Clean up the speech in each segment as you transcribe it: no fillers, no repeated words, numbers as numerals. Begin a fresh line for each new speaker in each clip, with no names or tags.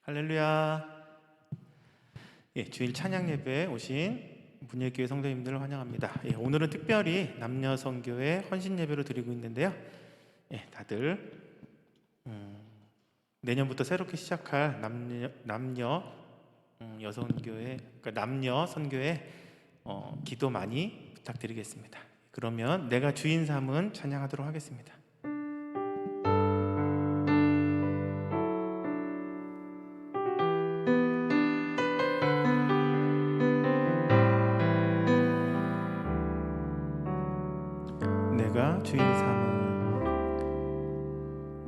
할렐루야. 주일 찬양 예배에 오신 문예교회 성도님들을 환영합니다. 오늘은 특별히 남녀 선교회 헌신 예배로 드리고 있는데요. 다들 내년부터 새롭게 시작할 남녀 여성교회, 그러니까 남녀 선교회 기도 많이 부탁드리겠습니다. 그러면 내가 주인 삼은 찬양하도록 하겠습니다.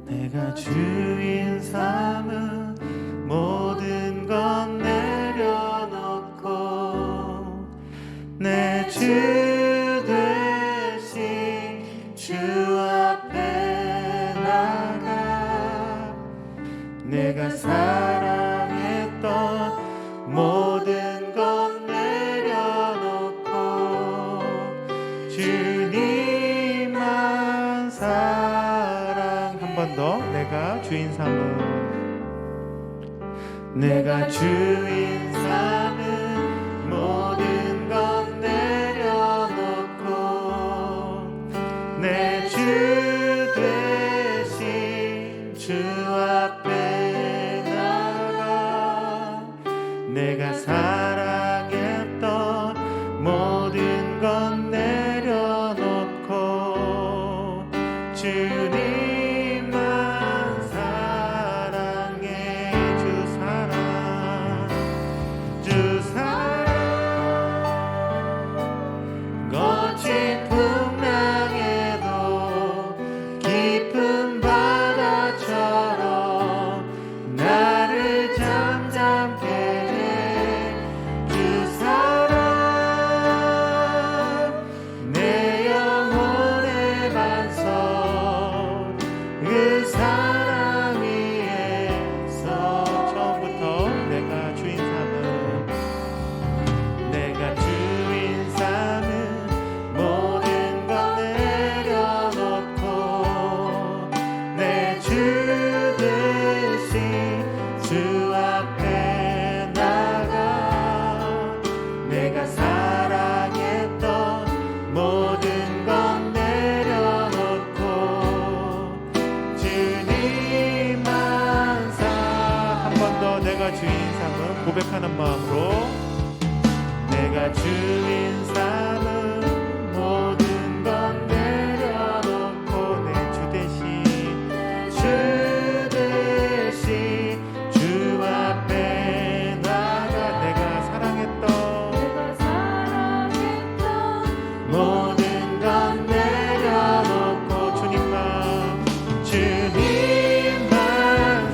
내가 주인 삼은 모든 건 내려놓고 내 주 되신 주 앞에 나가 내가 사랑했던 모든 건 내려놓고 주님만 사랑. 한 번 더. 내가 주인 삼은 모든 건 내려놓고 내 주 되신 주 앞에 나가 내가 사랑했던 모든 건 내려놓고 주님만 사랑해. 주 사랑 거친 풍랑에도 깊은 바다처럼 나를 잠잠케 해. 주 사랑 내 영혼의 반석 그 사랑 위에서. 처음부터 내가 주인 삼은 모든 것 내려놓고 내 주 되신 주 앞에 나가 내가 사랑했던 모든 것 내려놓고 주님만 한 번 더. 내가 주인 삼은 고백하는 마음으로 내가 주인 삼은 모든 건 내려놓고 내 주 대신 주 앞에 나가 내가 사랑했던 모든 건 내려놓고 주님만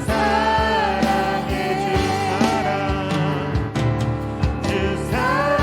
사랑해. 주 사랑. 주 사랑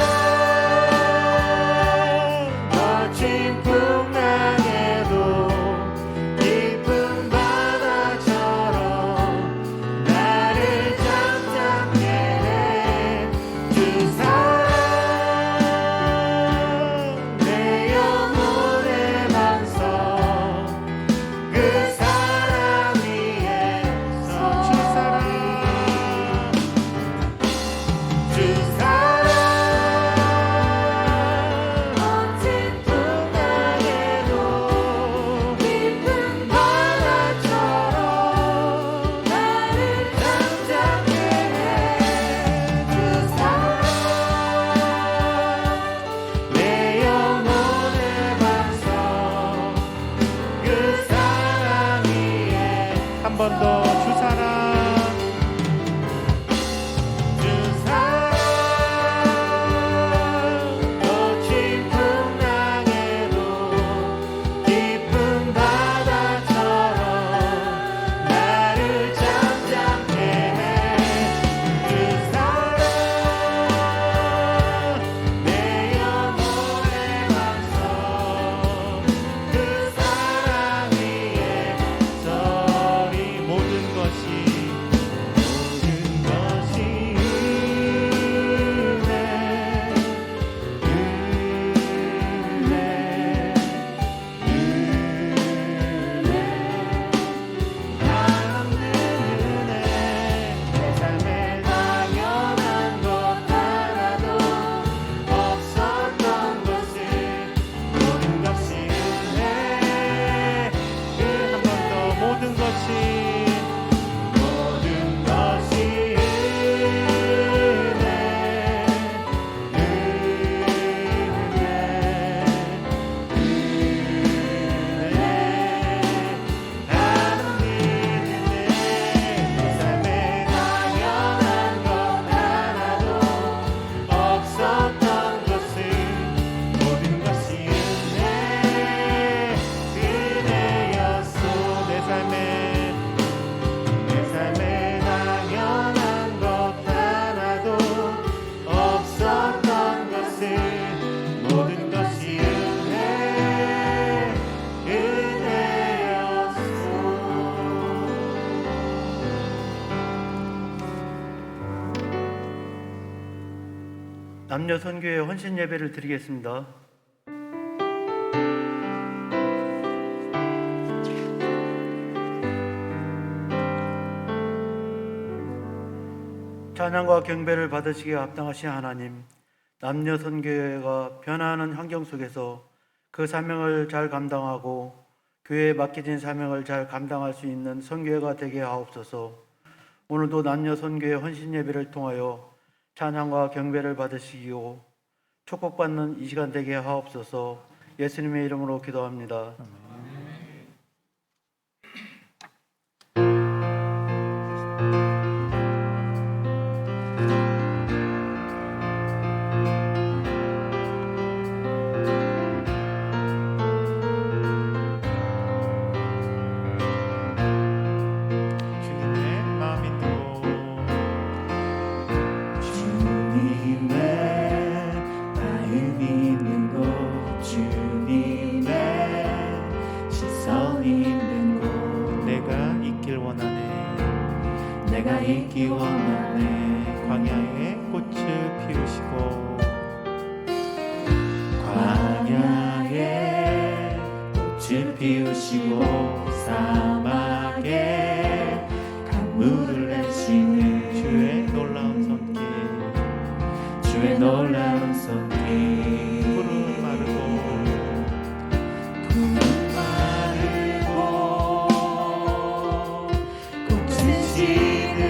남녀 선교회 헌신 예배를 드리겠습니다. 찬양과 경배를 받으시기에 합당하신 하나님, 남녀 선교회가 변화하는 환경 속에서 그 사명을 잘 감당하고 교회에 맡겨진 사명을 잘 감당할 수 있는 선교회가 되게 하옵소서. 오늘도 남녀 선교회 헌신 예배를 통하여 찬양과 경배를 받으시고 축복받는 이 시간 되게 하옵소서. 예수님의 이름으로 기도합니다.
내가 있기 원하네. 광야에 꽃을 피우시고 광야에 꽃을 피우시고 사막에 강물을 내시는 주의 놀라운 손길, 주의 놀라운 손길. 푸른 마르고 꽃은 지는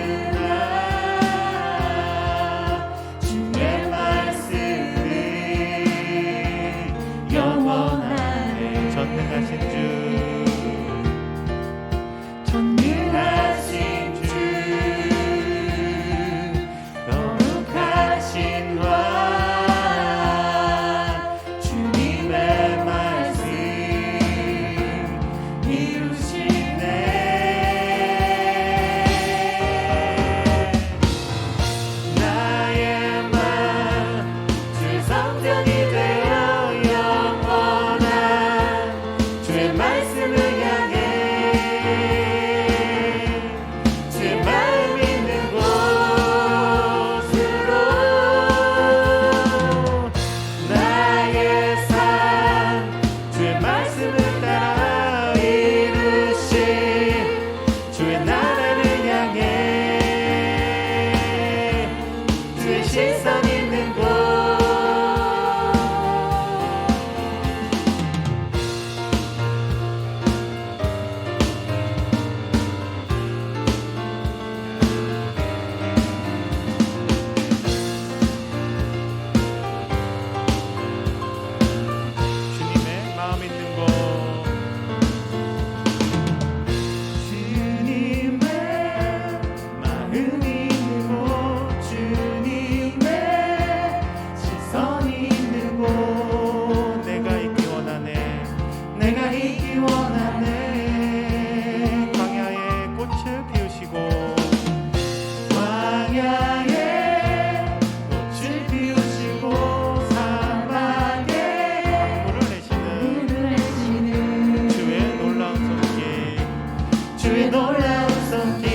주의 말씀은 영원하네. 전능하신 주, 전능하신 주, 거룩하신 왕, 주님의 말씀 이루시네. 나의 맘 주의 성전이 되어 영원한 주의 말씀을 향해 주의 마음 있는 곳으로 나의 삶 주의 말씀을 따라 이루신 주의 나라를 향해 주의 시선 있는 곳. 주님의 마음 있는 곳, 주님의 마음 있는 곳, 주님의 시선 있는 곳. 내가 있기 원하네. 내가 있기 원하네. 광야에 꽃을 피우시고 광야에 꽃을 피우시고 사막에 강물을 내시는 주의 놀라운 손길, 주의 놀라운 손길.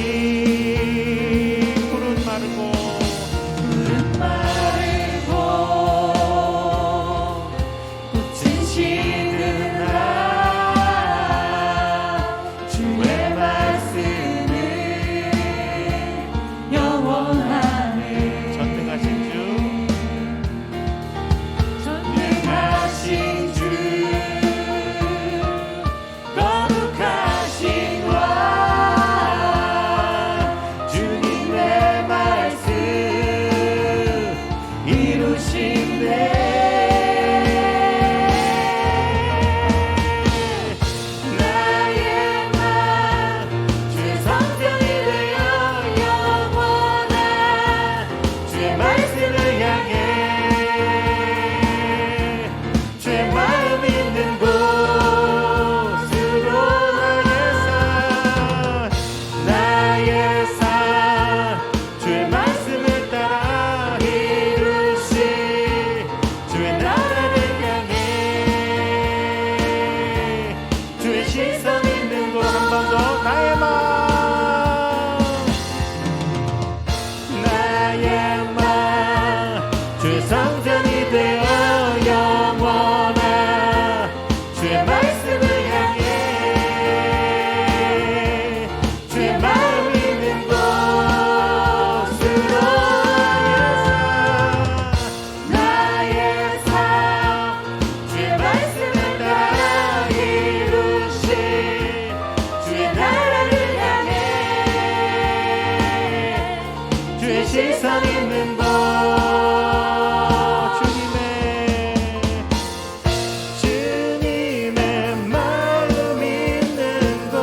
시선 있는 곳 주님의 마음 있는 곳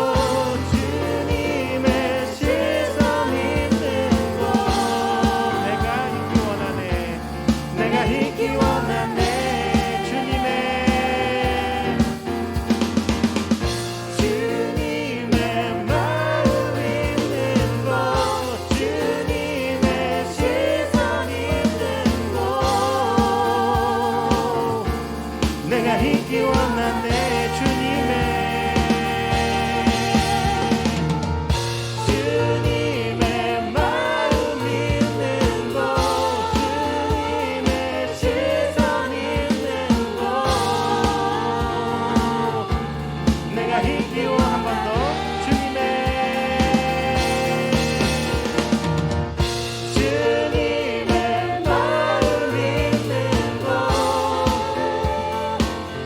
주님의 시선 있는 곳 내가 있기 원하네 내가 있기 원하네 주님의 마음 있는 곳 주님의 시선 있는 곳 내가 있기 원하네 주님의 마음 있는 곳 주님의 시선 있는 곳 내가 있기 원 한 번 더 주님의 마음 있는 곳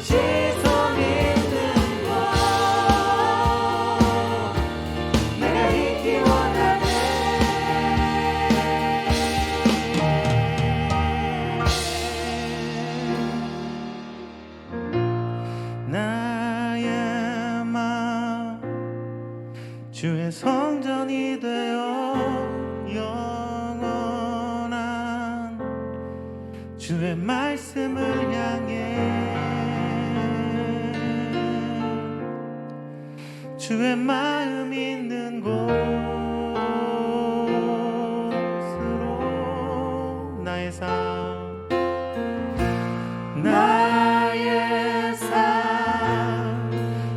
시선 있는 곳 내가 있기 원하네 나의 마음 주의 성전이 되어 영원한 주의 말씀을 향해 주의 마음 있는 곳으로 나의 삶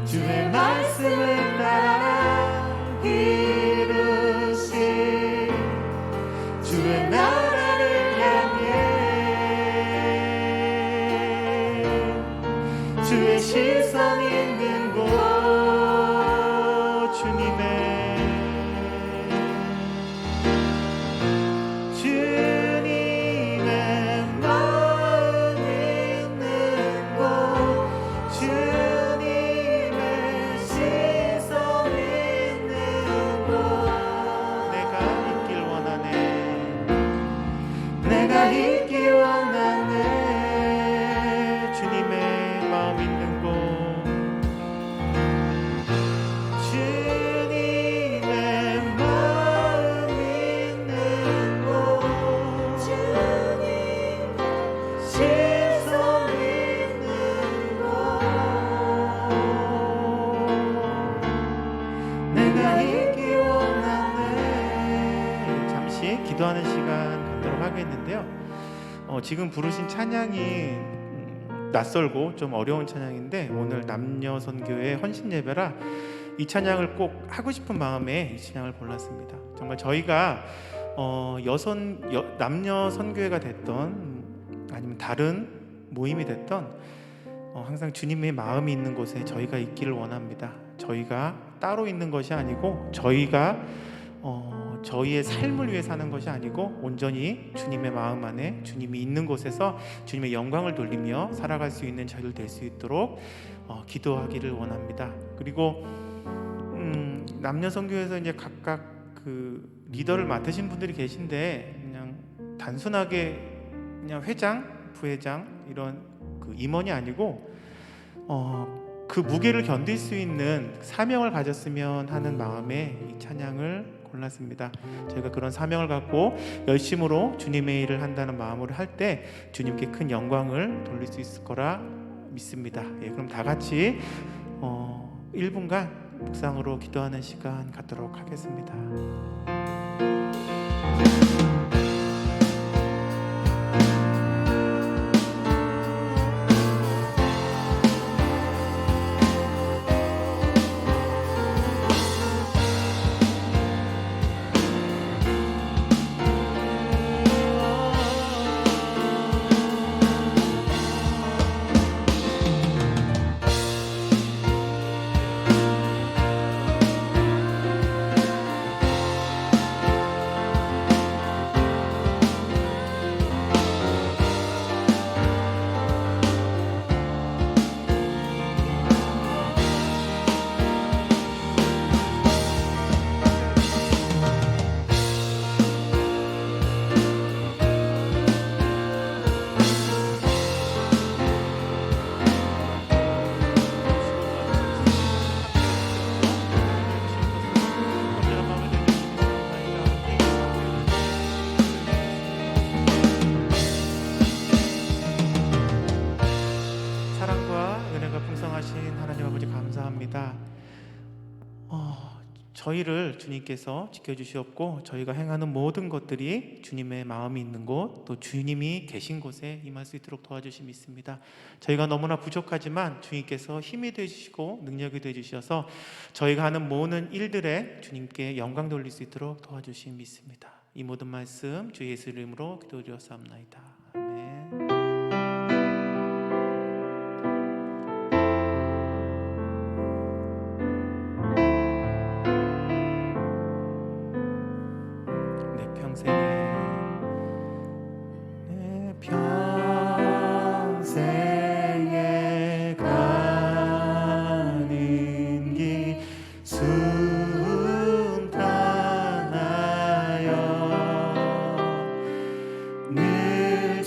주의 말씀을 따라 이루시 주의 나라를 향해 주의 시선 있는 곳 주님의 마음 있는 곳 주님의 시선 있는 곳 내가 있길 원하네 내가 있길 원하네 주님의 마음 있는 곳 주님의 마음 있는 곳 주님의 시선 있는 곳 내가 있기 원하네 잠시 기도하는 시간 갖도록 하겠는데요 지금 부르신 찬양이 낯설고 좀 어려운 찬양인데 오늘 남녀 선교회 헌신 예배라 이 찬양을 꼭 하고 싶은 마음에 이 찬양을 골랐습니다. 정말 저희가 남녀 선교회가 됐던 아니면 다른 모임이 됐던 항상 주님의 마음이 있는 곳에 저희가 있기를 원합니다. 저희가 따로 있는 것이 아니고 저희가 저희의 삶을 위해 사는 것이 아니고 온전히 주님의 마음 안에 주님이 있는 곳에서 주님의 영광을 돌리며 살아갈 수 있는 저희들 될 수 있도록 기도하기를 원합니다. 그리고 남녀 선교에서 이제 각각 그 리더를 맡으신 분들이 계신데 그냥 단순하게 그냥 회장, 부회장 이런 그 임원이 아니고 그 무게를 견딜 수 있는 사명을 가졌으면 하는 마음에 이 찬양을 골랐습니다. 저희가 그런 사명을 갖고 열심으로 주님의 일을 한다는 마음으로 할 때 주님께 큰 영광을 돌릴 수 있을 거라 믿습니다. 그럼 다 같이 1분간 묵상으로 기도하는 시간 갖도록 하겠습니다. 저희를 주님께서 지켜주시옵고 저희가 행하는 모든 것들이 주님의 마음이 있는 곳, 또 주님이 계신 곳에 임할 수 있도록 도와주시 믿습니다. 저희가 너무나 부족하지만 주님께서 힘이 되주시고 능력이 되주셔서 저희가 하는 모든 일들에 주님께 영광 돌릴 수 있도록 도와주시 믿습니다. 이 모든 말씀 주 예수 이름으로 기도드렸사옵나이다. 아멘. 내 평생에 가는 길 순탄하여 늘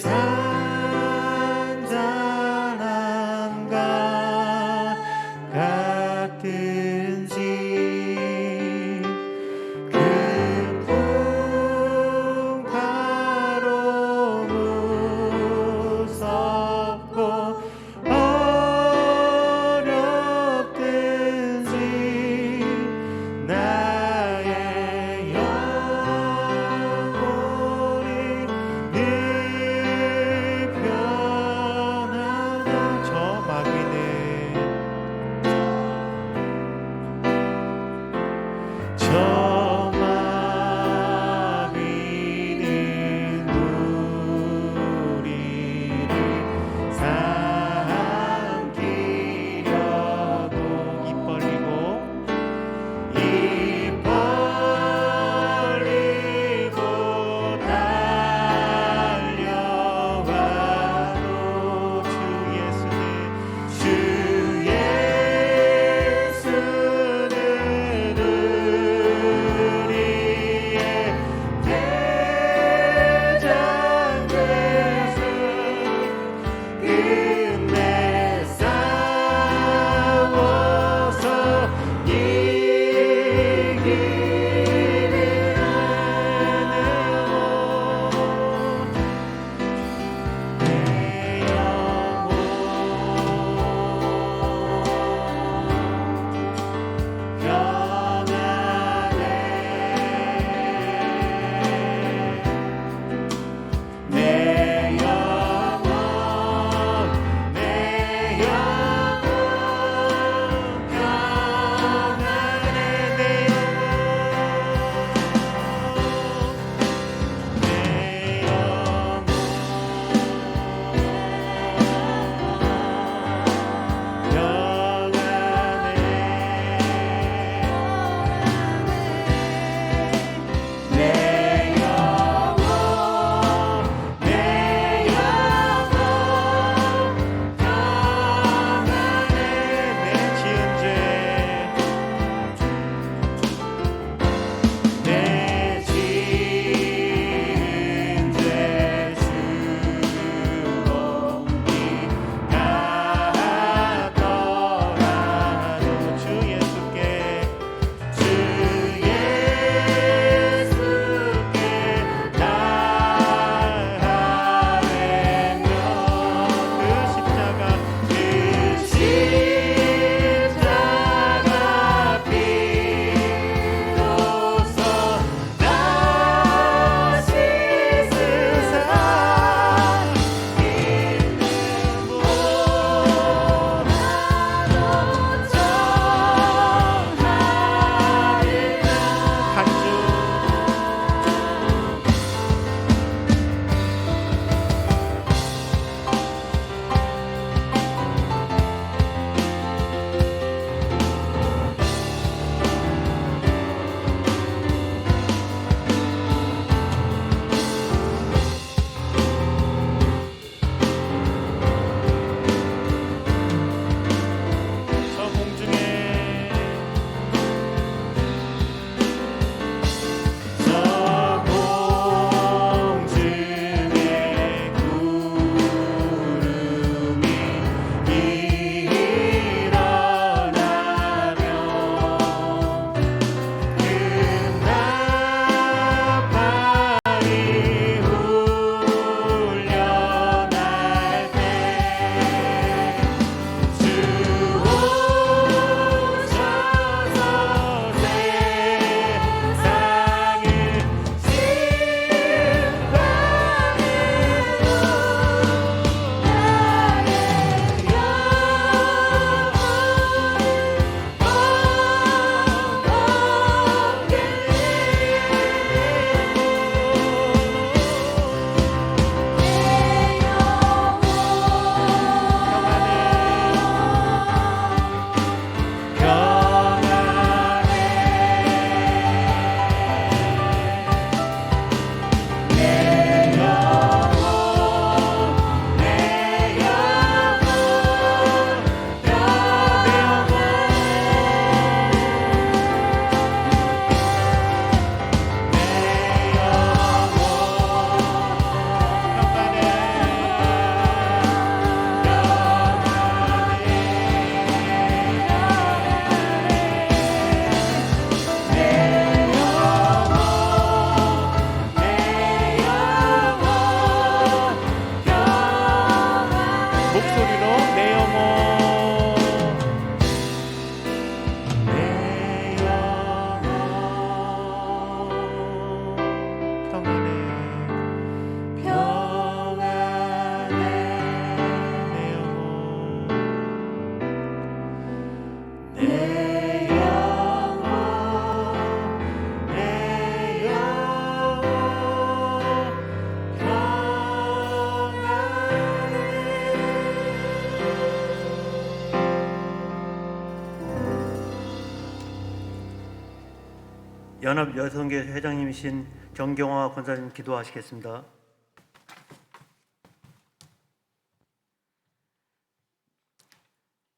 연합여성교회 회장님이신 정경화 권사님 기도하시겠습니다.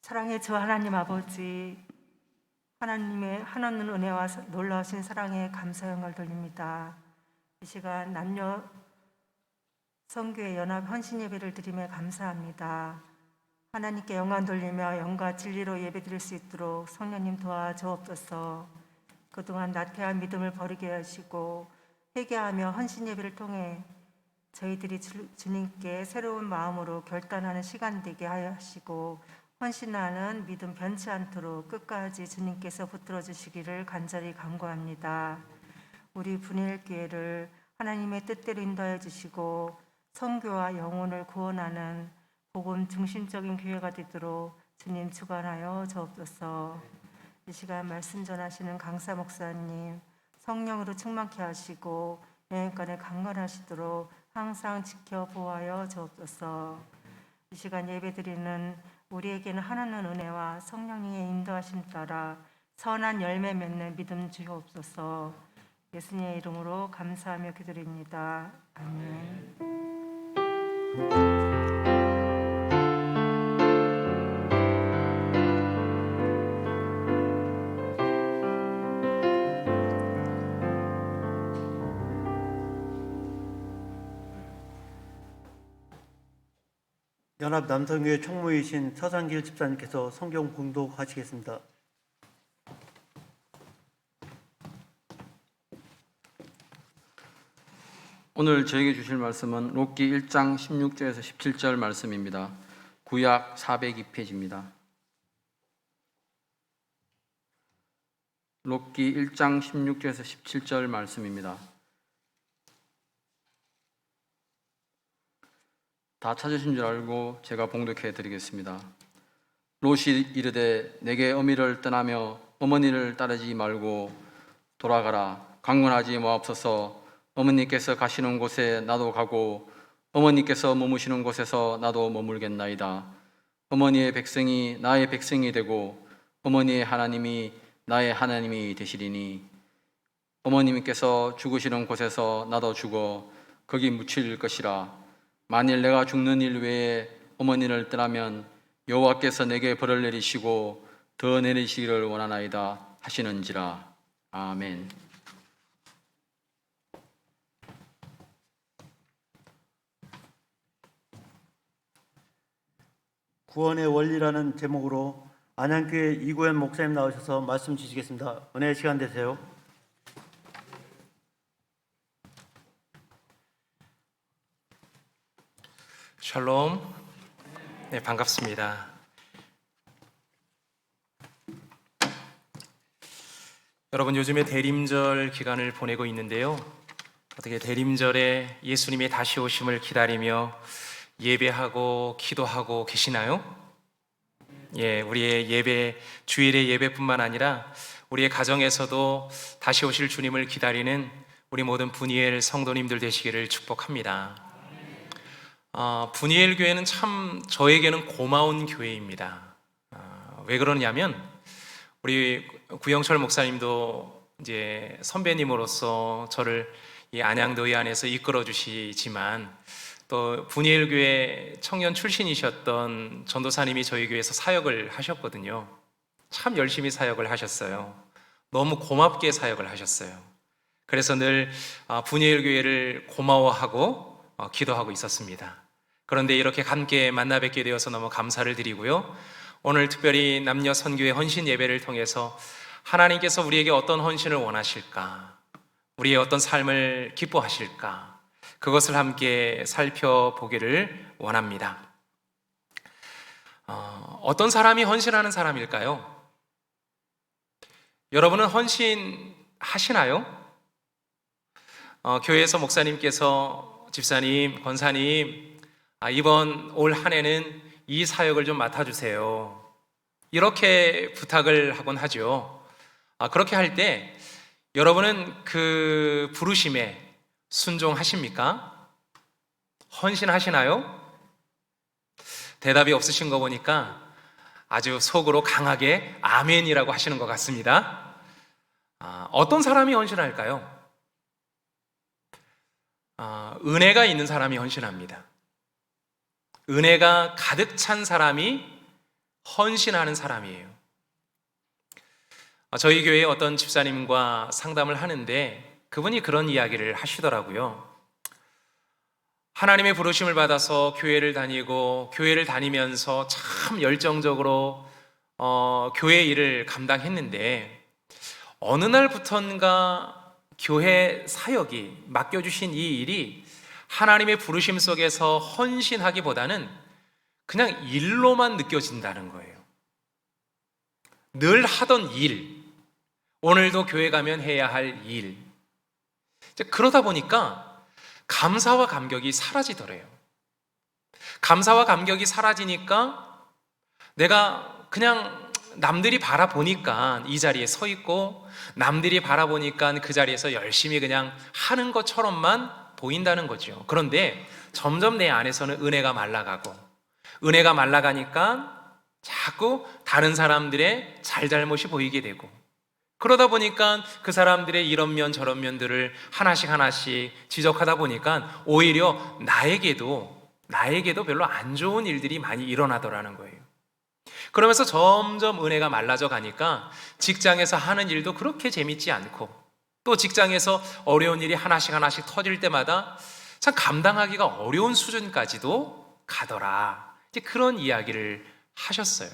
사랑의 주 하나님 아버지, 하나님의 한없는 은혜와 놀라우신 사랑에 감사 영광을 돌립니다. 이 시간 남녀 성교회 연합 헌신 예배를 드리며 감사합니다. 하나님께 영광 돌리며 영과 진리로 예배드릴 수 있도록 성령님 도와주옵소서. 그동안 나태한 믿음을 버리게 하시고 회개하며 헌신 예배를 통해 저희들이 주님께 새로운 마음으로 결단하는 시간 되게 하시고 헌신하는 믿음 변치 않도록 끝까지 주님께서 붙들어 주시기를 간절히 간구합니다. 우리 분일교회를 하나님의 뜻대로 인도하여 주시고 선교와 영혼을 구원하는 복음 중심적인 교회가 되도록 주님 주관하여 주옵소서. 이 시간 말씀 전하시는 강사 목사님 성령으로 충만케 하시고 여행간에 강건하시도록 항상 지켜 보호하여 주옵소서. 이 시간 예배드리는 우리에게는 하나님 은혜와 성령님의 인도하심 따라 선한 열매 맺는 믿음 주옵소서. 예수님의 이름으로 감사하며 기도드립니다. 아멘.
연합 남성교회 총무이신 서상길 집사님께서 성경 공독하시겠습니다.
오늘 저에게 주실 말씀은 록기 1장 16절에서 17절 말씀입니다. 구약 402페이지입니다. 록기 1장 16절에서 17절 말씀입니다. 다 찾으신 줄 알고 제가 봉독해 드리겠습니다. 롯이 이르되 내게 어미를 떠나며 어머니를 따르지 말고 돌아가라. 강권하지 마옵소서. 어머니께서 가시는 곳에 나도 가고 어머니께서 머무시는 곳에서 나도 머물겠나이다. 어머니의 백성이 나의 백성이 되고 어머니의 하나님이 나의 하나님이 되시리니 어머님께서 죽으시는 곳에서 나도 죽어 거기 묻힐 것이라. 만일 내가 죽는 일 외에 어머니를 떠나면 여호와께서 내게 벌을 내리시고 더 내리시기를 원하나이다 하시는지라. 아멘.
구원의 원리라는 제목으로 안양교회 이구현 목사님 나오셔서 말씀 주시겠습니다. 은혜의 시간 되세요.
샬롬. 네, 반갑습니다. 여러분, 요즘에 대림절 기간을 보내고 있는데요. 어떻게 대림절에 예수님의 다시 오심을 기다리며 예배하고 기도하고 계시나요? 예, 우리의 예배, 주일의 예배뿐만 아니라 우리의 가정에서도 다시 오실 주님을 기다리는 우리 모든 분이엘 성도님들 되시기를 축복합니다. 분이엘 교회는 참 저에게는 고마운 교회입니다. 왜 그러냐면 우리 구영철 목사님도 이제 선배님으로서 저를 이 안양도의 안에서 이끌어 주시지만 또 분이엘 교회 청년 출신이셨던 전도사님이 저희 교회에서 사역을 하셨거든요. 참 열심히 사역을 하셨어요. 너무 고맙게 사역을 하셨어요. 그래서 늘 분이엘 교회를 고마워하고 기도하고 있었습니다. 그런데 이렇게 함께 만나 뵙게 되어서 너무 감사를 드리고요. 오늘 특별히 남녀 선교회 헌신 예배를 통해서 하나님께서 우리에게 어떤 헌신을 원하실까? 우리의 어떤 삶을 기뻐하실까? 그것을 함께 살펴보기를 원합니다. 어떤 사람이 헌신하는 사람일까요? 여러분은 헌신하시나요? 교회에서 목사님께서 집사님, 권사님, 이번 올 한 해는 이 사역을 좀 맡아주세요. 이렇게 부탁을 하곤 하죠. 그렇게 할 때 여러분은 그 부르심에 순종하십니까? 헌신하시나요? 대답이 없으신 거 보니까 아주 속으로 강하게 아멘이라고 하시는 것 같습니다. 어떤 사람이 헌신할까요? 은혜가 있는 사람이 헌신합니다. 은혜가 가득 찬 사람이 헌신하는 사람이에요. 저희 교회에 어떤 집사님과 상담을 하는데 그분이 그런 이야기를 하시더라고요. 하나님의 부르심을 받아서 교회를 다니고 교회를 다니면서 참 열정적으로 교회 일을 감당했는데 어느 날부턴가 교회 사역이 맡겨주신 이 일이 하나님의 부르심 속에서 헌신하기보다는 그냥 일로만 느껴진다는 거예요. 늘 하던 일, 오늘도 교회 가면 해야 할 일. 그러다 보니까 감사와 감격이 사라지더래요. 감사와 감격이 사라지니까 내가 그냥 남들이 바라보니까 이 자리에 서 있고 남들이 바라보니까 그 자리에서 열심히 그냥 하는 것처럼만 보인다는 거죠. 그런데 점점 내 안에서는 은혜가 말라가고 은혜가 말라가니까 자꾸 다른 사람들의 잘잘못이 보이게 되고 그러다 보니까 그 사람들의 이런 면 저런 면들을 하나씩 지적하다 보니까 오히려 나에게도 별로 안 좋은 일들이 많이 일어나더라는 거예요. 그러면서 점점 은혜가 말라져 가니까 직장에서 하는 일도 그렇게 재밌지 않고 또 직장에서 어려운 일이 하나씩 터질 때마다 참 감당하기가 어려운 수준까지도 가더라. 이제 그런 이야기를 하셨어요.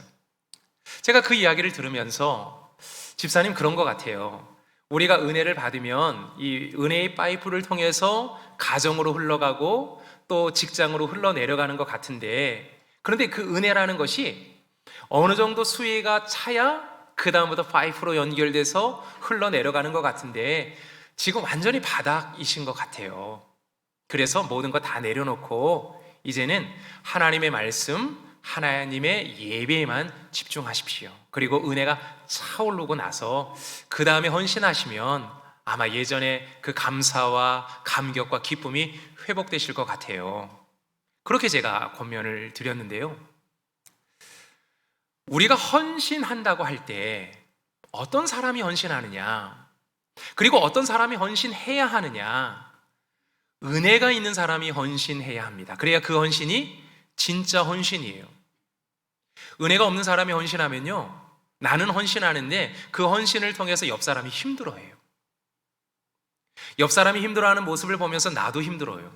제가 그 이야기를 들으면서 집사님 그런 것 같아요. 우리가 은혜를 받으면 이 은혜의 파이프를 통해서 가정으로 흘러가고 또 직장으로 흘러내려가는 것 같은데 그런데 그 은혜라는 것이 어느 정도 수위가 차야 그 다음부터 파이프로 연결돼서 흘러내려가는 것 같은데 지금 완전히 바닥이신 것 같아요. 그래서 모든 거 다 내려놓고 이제는 하나님의 말씀, 하나님의 예배에만 집중하십시오. 그리고 은혜가 차오르고 나서 그 다음에 헌신하시면 아마 예전에 그 감사와 감격과 기쁨이 회복되실 것 같아요. 그렇게 제가 권면을 드렸는데요. 우리가 헌신한다고 할 때 어떤 사람이 헌신하느냐, 그리고 어떤 사람이 헌신해야 하느냐, 은혜가 있는 사람이 헌신해야 합니다. 그래야 그 헌신이 진짜 헌신이에요. 은혜가 없는 사람이 헌신하면요, 나는 헌신하는데 그 헌신을 통해서 옆 사람이 힘들어해요. 옆 사람이 힘들어하는 모습을 보면서 나도 힘들어요.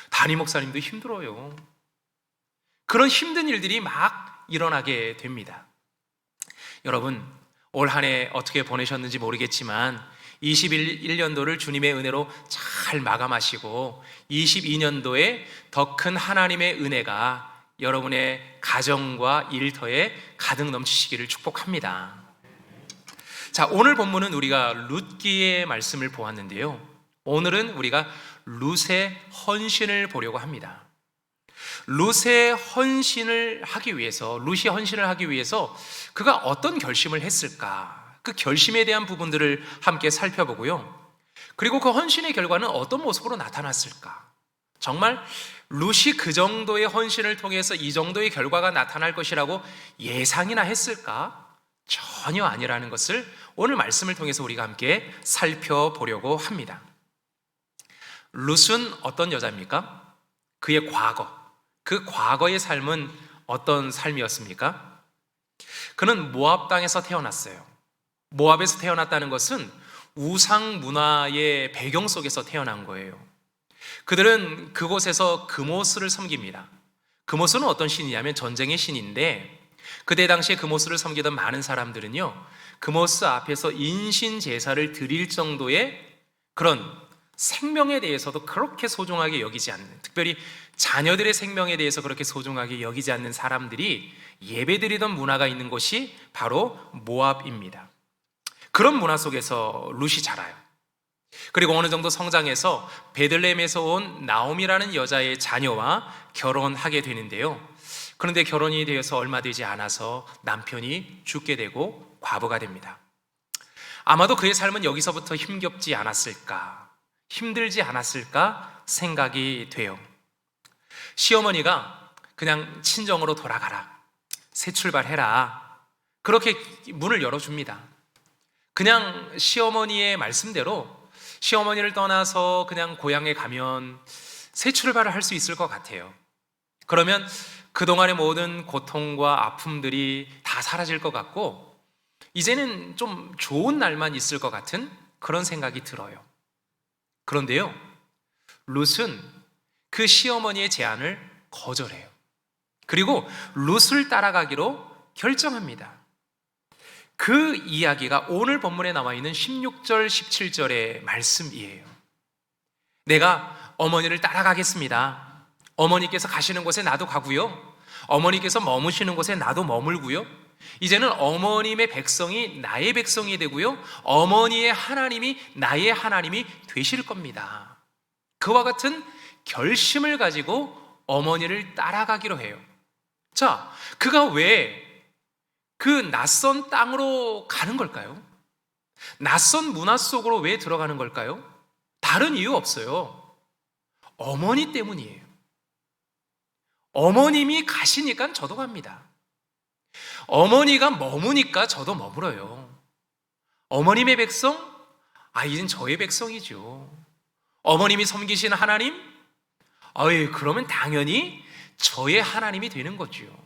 담임 목사님도 힘들어요. 그런 힘든 일들이 막 일어나게 됩니다. 여러분, 올 한 해 어떻게 보내셨는지 모르겠지만 21년도를 주님의 은혜로 잘 마감하시고 22년도에 더 큰 하나님의 은혜가 여러분의 가정과 일터에 가득 넘치시기를 축복합니다. 자, 오늘 본문은 우리가 룻기의 말씀을 보았는데요. 오늘은 우리가 룻의 헌신을 보려고 합니다. 룻이 헌신을 하기 위해서 그가 어떤 결심을 했을까? 그 결심에 대한 부분들을 함께 살펴보고요. 그리고 그 헌신의 결과는 어떤 모습으로 나타났을까? 정말 룻이 그 정도의 헌신을 통해서 이 정도의 결과가 나타날 것이라고 예상이나 했을까? 전혀 아니라는 것을 오늘 말씀을 통해서 우리가 함께 살펴보려고 합니다. 룻은 어떤 여자입니까? 그의 그 과거의 삶은 어떤 삶이었습니까? 그는 모압 땅에서 태어났어요. 모압에서 태어났다는 것은 우상 문화의 배경 속에서 태어난 거예요. 그들은 그곳에서 그모스를 섬깁니다. 그모스는 어떤 신이냐면 전쟁의 신인데, 그때 당시에 그모스를 섬기던 많은 사람들은요, 그모스 앞에서 인신 제사를 드릴 정도의 그런 생명에 대해서도 그렇게 소중하게 여기지 않는, 특별히 자녀들의 생명에 대해서 그렇게 소중하게 여기지 않는 사람들이 예배드리던 문화가 있는 곳이 바로 모압입니다. 그런 문화 속에서 룻이 자라요. 그리고 어느 정도 성장해서 베들레헴에서 온 나옴이라는 여자의 자녀와 결혼하게 되는데요. 그런데 결혼이 되어서 얼마 되지 않아서 남편이 죽게 되고 과부가 됩니다. 아마도 그의 삶은 여기서부터 힘겹지 않았을까, 힘들지 않았을까 생각이 돼요. 시어머니가 그냥 친정으로 돌아가라, 새 출발해라, 그렇게 문을 열어줍니다. 그냥 시어머니의 말씀대로 시어머니를 떠나서 그냥 고향에 가면 새 출발을 할 수 있을 것 같아요. 그러면 그동안의 모든 고통과 아픔들이 다 사라질 것 같고 이제는 좀 좋은 날만 있을 것 같은 그런 생각이 들어요. 그런데요, 룻은 그 시어머니의 제안을 거절해요. 그리고 룻을 따라가기로 결정합니다. 그 이야기가 오늘 본문에 나와 있는 16절, 17절의 말씀이에요. 내가 어머니를 따라가겠습니다. 어머니께서 가시는 곳에 나도 가고요. 어머니께서 머무시는 곳에 나도 머물고요. 이제는 어머님의 백성이 나의 백성이 되고요. 어머니의 하나님이 나의 하나님이 되실 겁니다. 그와 같은 결심을 가지고 어머니를 따라가기로 해요. 자, 그가 왜 그 낯선 땅으로 가는 걸까요? 낯선 문화 속으로 왜 들어가는 걸까요? 다른 이유 없어요. 어머니 때문이에요. 어머님이 가시니까 저도 갑니다. 어머니가 머무니까 저도 머물어요. 어머님의 백성? 이젠 저의 백성이죠. 어머님이 섬기신 하나님? 그러면 당연히 저의 하나님이 되는 거죠.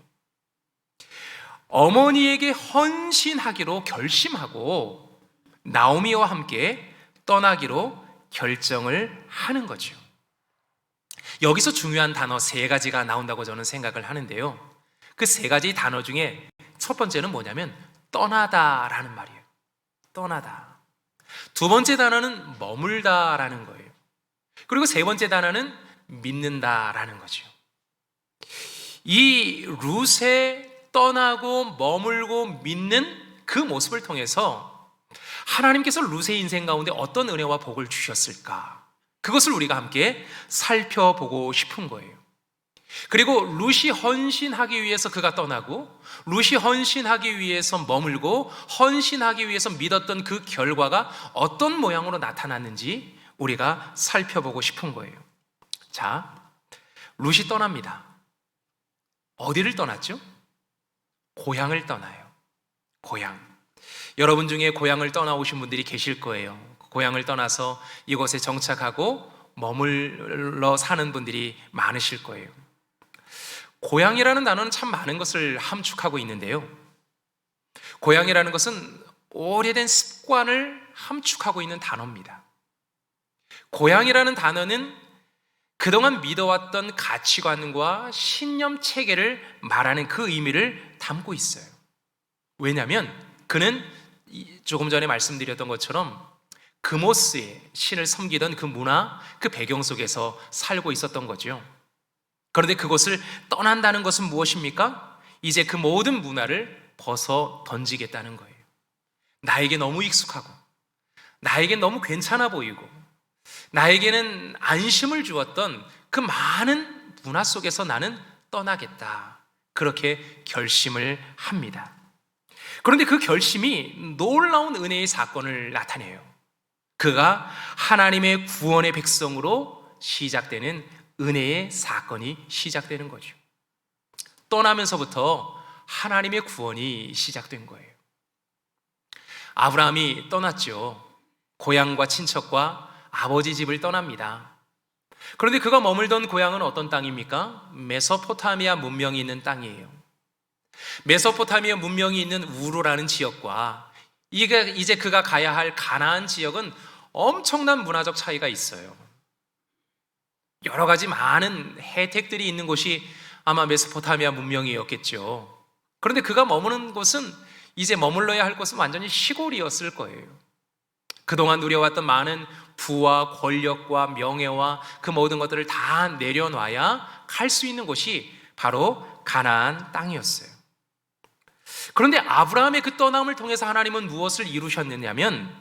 어머니에게 헌신하기로 결심하고 나오미와 함께 떠나기로 결정을 하는 거죠. 여기서 중요한 단어 3가지가 나온다고 저는 생각을 하는데요. 그 3가지 단어 중에 첫 번째는 뭐냐면 떠나다라는 말이에요. 떠나다. 두 번째 단어는 머물다라는 거예요. 그리고 세 번째 단어는 믿는다라는 거죠. 이 룻의 떠나고 머물고 믿는 그 모습을 통해서 하나님께서 룻의 인생 가운데 어떤 은혜와 복을 주셨을까? 그것을 우리가 함께 살펴보고 싶은 거예요. 그리고 룻이 헌신하기 위해서 그가 떠나고 룻이 헌신하기 위해서 머물고 헌신하기 위해서 믿었던 그 결과가 어떤 모양으로 나타났는지 우리가 살펴보고 싶은 거예요. 자, 룻이 떠납니다. 어디를 떠났죠? 고향을 떠나요. 고향. 여러분 중에 고향을 떠나오신 분들이 계실 거예요. 고향을 떠나서 이곳에 정착하고 머물러 사는 분들이 많으실 거예요. 고향이라는 단어는 참 많은 것을 함축하고 있는데요. 고향이라는 것은 오래된 습관을 함축하고 있는 단어입니다. 고향이라는 단어는 그동안 믿어왔던 가치관과 신념 체계를 말하는 그 의미를 담고 있어요. 왜냐하면 그는 조금 전에 말씀드렸던 것처럼 그모스의 신을 섬기던 그 문화, 그 배경 속에서 살고 있었던 거죠. 그런데 그것을 떠난다는 것은 무엇입니까? 이제 그 모든 문화를 벗어 던지겠다는 거예요. 나에게 너무 익숙하고 나에게 너무 괜찮아 보이고 나에게는 안심을 주었던 그 많은 문화 속에서 나는 떠나겠다. 그렇게 결심을 합니다. 그런데 그 결심이 놀라운 은혜의 사건을 나타내요. 그가 하나님의 구원의 백성으로 시작되는 은혜의 사건이 시작되는 거죠. 떠나면서부터 하나님의 구원이 시작된 거예요. 아브라함이 떠났죠. 고향과 친척과 아버지 집을 떠납니다. 그런데 그가 머물던 고향은 어떤 땅입니까? 메소포타미아 문명이 있는 땅이에요. 메소포타미아 문명이 있는 우루라는 지역과 이제 그가 가야 할 가나안 지역은 엄청난 문화적 차이가 있어요. 여러 가지 많은 혜택들이 있는 곳이 아마 메소포타미아 문명이었겠죠. 그런데 그가 머무는 곳은 이제 머물러야 할 곳은 완전히 시골이었을 거예요. 그동안 누려왔던 많은 부와 권력과 명예와 그 모든 것들을 다 내려놔야 갈 수 있는 곳이 바로 가나안 땅이었어요. 그런데 아브라함의 그 떠남을 통해서 하나님은 무엇을 이루셨느냐면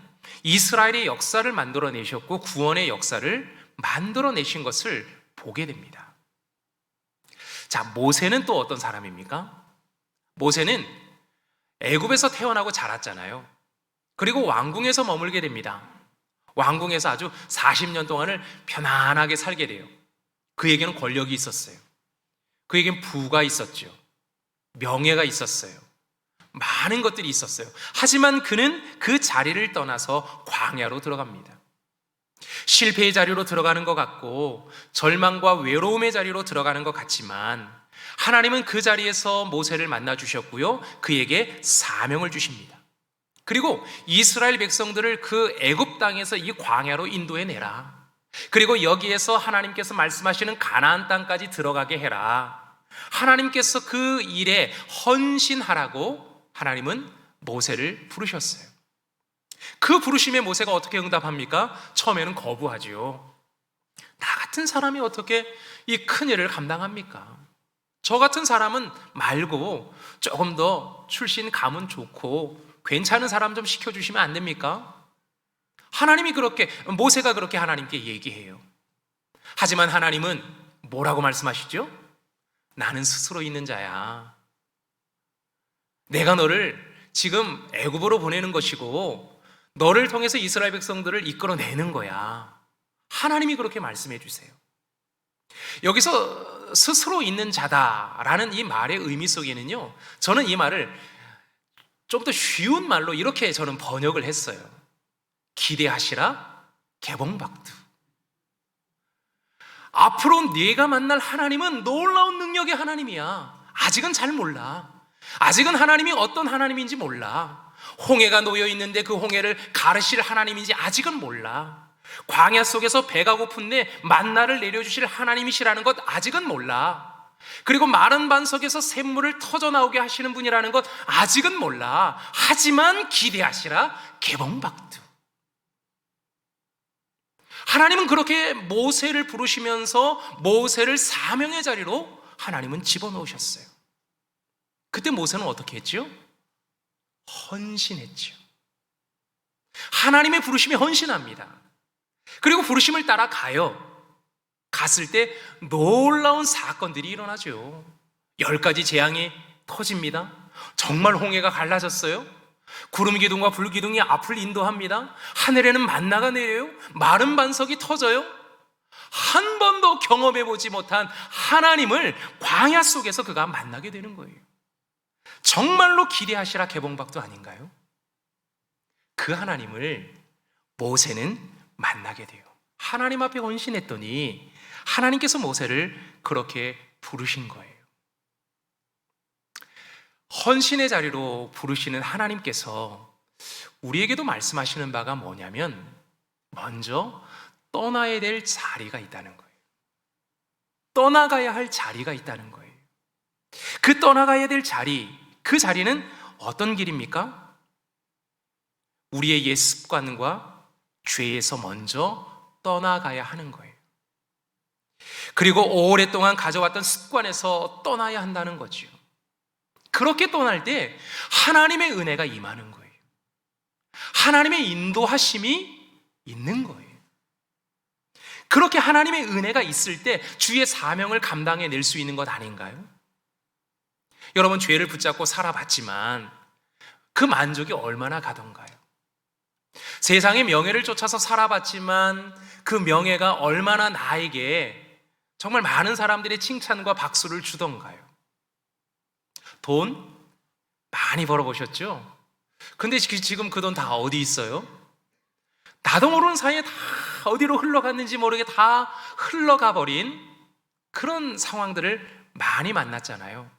이스라엘의 역사를 만들어내셨고 구원의 역사를 만들어내신 것을 보게 됩니다. 자, 모세는 또 어떤 사람입니까? 모세는 애굽에서 태어나고 자랐잖아요. 그리고 왕궁에서 머물게 됩니다. 왕궁에서 아주 40년 동안을 편안하게 살게 돼요. 그에게는 권력이 있었어요. 그에게는 부가 있었죠. 명예가 있었어요. 많은 것들이 있었어요. 하지만 그는 그 자리를 떠나서 광야로 들어갑니다. 실패의 자리로 들어가는 것 같고 절망과 외로움의 자리로 들어가는 것 같지만 하나님은 그 자리에서 모세를 만나 주셨고요, 그에게 사명을 주십니다. 그리고 이스라엘 백성들을 그 애굽 땅에서 이 광야로 인도해 내라. 그리고 여기에서 하나님께서 말씀하시는 가나안 땅까지 들어가게 해라. 하나님께서 그 일에 헌신하라고 하나님은 모세를 부르셨어요. 그 부르심에 모세가 어떻게 응답합니까? 처음에는 거부하지요. 나 같은 사람이 어떻게 이 큰 일을 감당합니까? 저 같은 사람은 말고 조금 더 출신 감은 좋고 괜찮은 사람 좀 시켜주시면 안 됩니까? 모세가 그렇게 하나님께 얘기해요. 하지만 하나님은 뭐라고 말씀하시죠? 나는 스스로 있는 자야. 내가 너를 지금 애굽으로 보내는 것이고 너를 통해서 이스라엘 백성들을 이끌어내는 거야. 하나님이 그렇게 말씀해 주세요. 여기서 스스로 있는 자다라는 이 말의 의미 속에는요, 저는 이 말을 좀 더 쉬운 말로 이렇게 저는 번역을 했어요. 기대하시라 개봉박두. 앞으로 네가 만날 하나님은 놀라운 능력의 하나님이야. 아직은 잘 몰라. 아직은 하나님이 어떤 하나님인지 몰라. 홍해가 놓여 있는데 그 홍해를 가르실 하나님인지 아직은 몰라. 광야 속에서 배가 고픈데 만나를 내려주실 하나님이시라는 것 아직은 몰라. 그리고 마른 반석에서 샘물을 터져 나오게 하시는 분이라는 것 아직은 몰라. 하지만 기대하시라 개봉박두. 하나님은 그렇게 모세를 부르시면서 모세를 사명의 자리로 하나님은 집어넣으셨어요. 그때 모세는 어떻게 했죠? 헌신했죠. 하나님의 부르심에 헌신합니다. 그리고 부르심을 따라 가요. 갔을 때 놀라운 사건들이 일어나죠. 10가지 재앙이 터집니다. 정말 홍해가 갈라졌어요. 구름 기둥과 불 기둥이 앞을 인도합니다. 하늘에는 만나가 내려요. 마른 반석이 터져요. 한 번도 경험해 보지 못한 하나님을 광야 속에서 그가 만나게 되는 거예요. 정말로 기대하시라 개봉박도 아닌가요? 그 하나님을 모세는 만나게 돼요. 하나님 앞에 헌신했더니 하나님께서 모세를 그렇게 부르신 거예요. 헌신의 자리로 부르시는 하나님께서 우리에게도 말씀하시는 바가 뭐냐면, 먼저 떠나야 될 자리가 있다는 거예요. 떠나가야 할 자리가 있다는 거예요. 그 떠나가야 될 자리, 그 자리는 어떤 길입니까? 우리의 옛 습관과 죄에서 먼저 떠나가야 하는 거예요. 그리고 오랫동안 가져왔던 습관에서 떠나야 한다는 거죠. 그렇게 떠날 때 하나님의 은혜가 임하는 거예요. 하나님의 인도하심이 있는 거예요. 그렇게 하나님의 은혜가 있을 때 주의 사명을 감당해낼 수 있는 것 아닌가요? 여러분, 죄를 붙잡고 살아봤지만 그 만족이 얼마나 가던가요? 세상의 명예를 쫓아서 살아봤지만 그 명예가 얼마나 나에게 정말 많은 사람들의 칭찬과 박수를 주던가요? 돈 많이 벌어보셨죠? 근데 지금 그 돈 다 어디 있어요? 나도 모르는 사이에 다 어디로 흘러갔는지 모르게 다 흘러가 버린 그런 상황들을 많이 만났잖아요.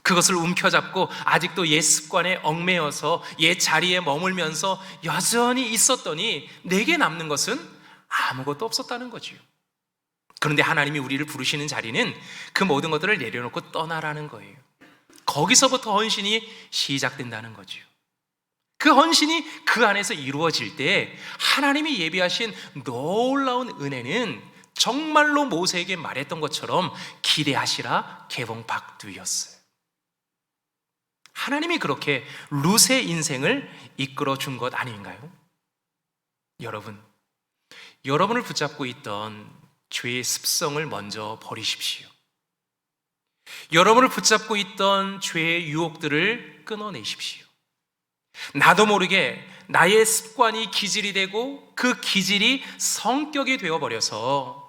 그것을 움켜잡고 아직도 옛 습관에 얽매여서 옛 자리에 머물면서 여전히 있었더니 내게 남는 것은 아무것도 없었다는 거지요. 그런데 하나님이 우리를 부르시는 자리는 그 모든 것들을 내려놓고 떠나라는 거예요. 거기서부터 헌신이 시작된다는 거죠. 그 헌신이 그 안에서 이루어질 때 하나님이 예비하신 놀라운 은혜는 정말로 모세에게 말했던 것처럼 기대하시라 개봉박두였어요. 하나님이 그렇게 룻의 인생을 이끌어 준 것 아닌가요? 여러분을 붙잡고 있던 죄의 습성을 먼저 버리십시오. 여러분을 붙잡고 있던 죄의 유혹들을 끊어내십시오. 나도 모르게 나의 습관이 기질이 되고 그 기질이 성격이 되어버려서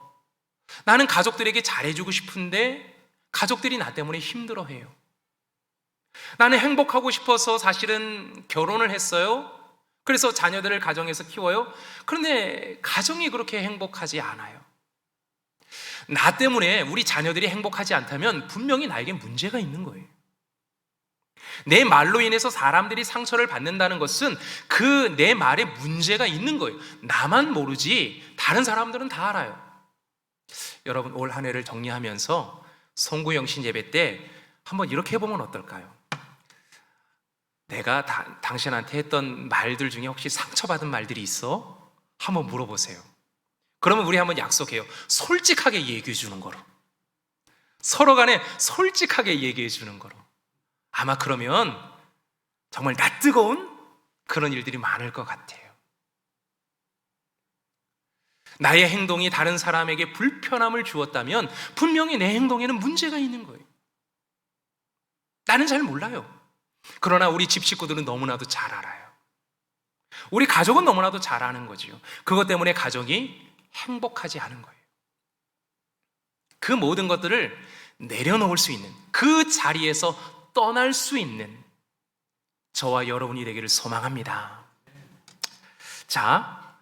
나는 가족들에게 잘해주고 싶은데 가족들이 나 때문에 힘들어해요. 나는 행복하고 싶어서 사실은 결혼을 했어요. 그래서 자녀들을 가정에서 키워요. 그런데 가정이 그렇게 행복하지 않아요. 나 때문에 우리 자녀들이 행복하지 않다면 분명히 나에게 문제가 있는 거예요. 내 말로 인해서 사람들이 상처를 받는다는 것은 그 내 말에 문제가 있는 거예요. 나만 모르지 다른 사람들은 다 알아요. 여러분, 올 한 해를 정리하면서 송구영신 예배 때 한번 이렇게 해보면 어떨까요? 내가 당신한테 했던 말들 중에 혹시 상처받은 말들이 있어? 한번 물어보세요. 그러면 우리 한번 약속해요. 솔직하게 얘기해 주는 거로. 서로 간에 솔직하게 얘기해 주는 거로. 아마 그러면 정말 낯뜨거운 그런 일들이 많을 것 같아요. 나의 행동이 다른 사람에게 불편함을 주었다면 분명히 내 행동에는 문제가 있는 거예요. 나는 잘 몰라요. 그러나 우리 집 식구들은 너무나도 잘 알아요. 우리 가족은 너무나도 잘 아는 거지요. 그것 때문에 가정이 행복하지 않은 거예요. 그 모든 것들을 내려놓을 수 있는, 그 자리에서 떠날 수 있는 저와 여러분이 되기를 소망합니다. 자,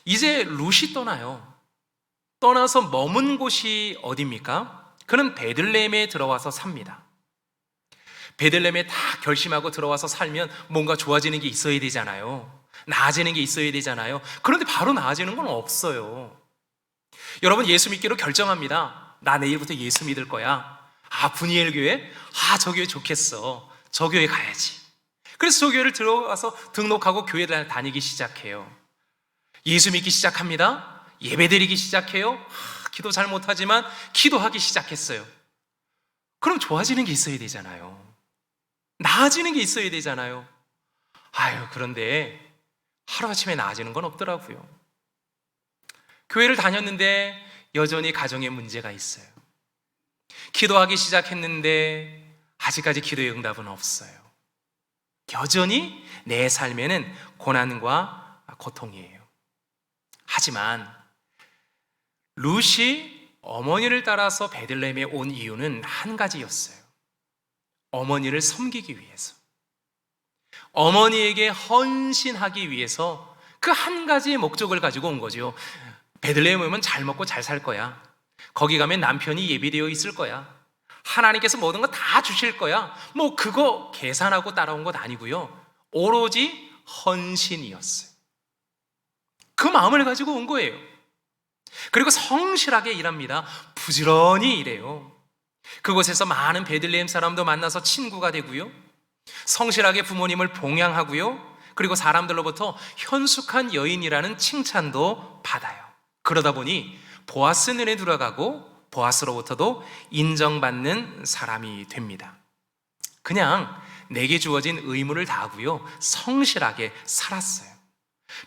이제 룻이 떠나요. 떠나서 머문 곳이 어디입니까? 그는 베들레헴에 들어와서 삽니다. 베들레헴에 다 결심하고 들어와서 살면 뭔가 좋아지는 게 있어야 되잖아요. 나아지는 게 있어야 되잖아요. 그런데 바로 나아지는 건 없어요. 여러분, 예수 믿기로 결정합니다. 나 내일부터 예수 믿을 거야. 분이엘 교회? 저 교회 좋겠어. 저 교회 가야지. 그래서 저 교회를 들어가서 등록하고 교회를 다니기 시작해요. 예수 믿기 시작합니다. 예배 드리기 시작해요. 기도 잘 못하지만 기도하기 시작했어요. 그럼 좋아지는 게 있어야 되잖아요. 나아지는 게 있어야 되잖아요. 그런데 하루아침에 나아지는 건 없더라고요. 교회를 다녔는데 여전히 가정에 문제가 있어요. 기도하기 시작했는데 아직까지 기도의 응답은 없어요. 여전히 내 삶에는 고난과 고통이에요. 하지만 룻이 어머니를 따라서 베들레헴에 온 이유는 한 가지였어요. 어머니를 섬기기 위해서, 어머니에게 헌신하기 위해서 그 한 가지의 목적을 가지고 온 거죠. 베들레헴 오면 잘 먹고 잘 살 거야. 거기 가면 남편이 예비되어 있을 거야. 하나님께서 모든 거 다 주실 거야. 그거 계산하고 따라온 것 아니고요. 오로지 헌신이었어요. 그 마음을 가지고 온 거예요. 그리고 성실하게 일합니다. 부지런히 일해요. 그곳에서 많은 베들레헴 사람도 만나서 친구가 되고요. 성실하게 부모님을 봉양하고요. 그리고 사람들로부터 현숙한 여인이라는 칭찬도 받아요. 그러다 보니 보아스 눈에 들어가고 보아스로부터도 인정받는 사람이 됩니다. 그냥 내게 주어진 의무를 다하고요. 성실하게 살았어요.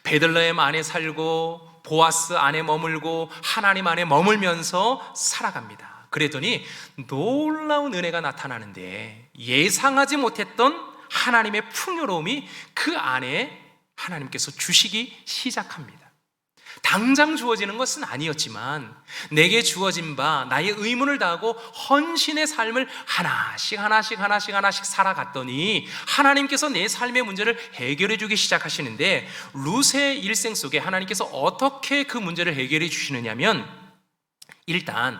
베들레헴 안에 살고 보아스 안에 머물고 하나님 안에 머물면서 살아갑니다. 그랬더니 놀라운 은혜가 나타나는데 예상하지 못했던 하나님의 풍요로움이 그 안에 하나님께서 주시기 시작합니다. 당장 주어지는 것은 아니었지만 내게 주어진 바 나의 의무를 다하고 헌신의 삶을 하나씩 살아갔더니 하나님께서 내 삶의 문제를 해결해 주기 시작하시는데 룻의 일생 속에 하나님께서 어떻게 그 문제를 해결해 주시느냐면 일단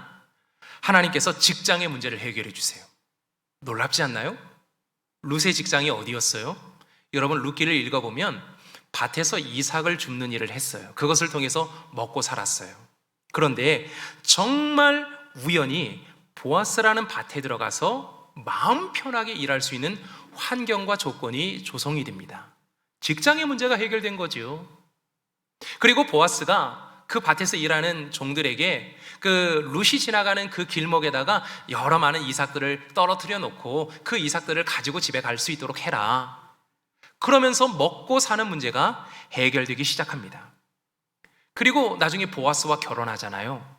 하나님께서 직장의 문제를 해결해 주세요. 놀랍지 않나요? 룻의 직장이 어디였어요? 여러분 룻기를 읽어보면 밭에서 이삭을 줍는 일을 했어요. 그것을 통해서 먹고 살았어요. 그런데 정말 우연히 보아스라는 밭에 들어가서 마음 편하게 일할 수 있는 환경과 조건이 조성이 됩니다. 직장의 문제가 해결된 거죠. 그리고 보아스가 그 밭에서 일하는 종들에게 그 룻이 지나가는 그 길목에다가 여러 많은 이삭들을 떨어뜨려 놓고 그 이삭들을 가지고 집에 갈 수 있도록 해라. 그러면서 먹고 사는 문제가 해결되기 시작합니다. 그리고 나중에 보아스와 결혼하잖아요.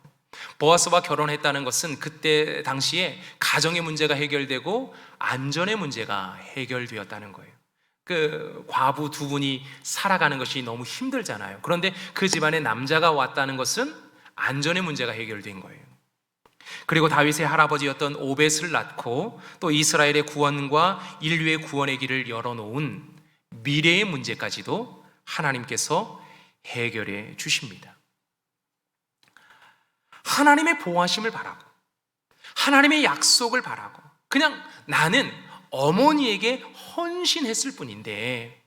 보아스와 결혼했다는 것은 그때 당시에 가정의 문제가 해결되고 안전의 문제가 해결되었다는 거예요. 그 과부 두 분이 살아가는 것이 너무 힘들잖아요. 그런데 그 집안에 남자가 왔다는 것은 안전의 문제가 해결된 거예요. 그리고 다윗의 할아버지였던 오벳을 낳고 또 이스라엘의 구원과 인류의 구원의 길을 열어놓은 미래의 문제까지도 하나님께서 해결해 주십니다. 하나님의 보호하심을 바라고 하나님의 약속을 바라고 그냥 나는 어머니에게 헌신했을 뿐인데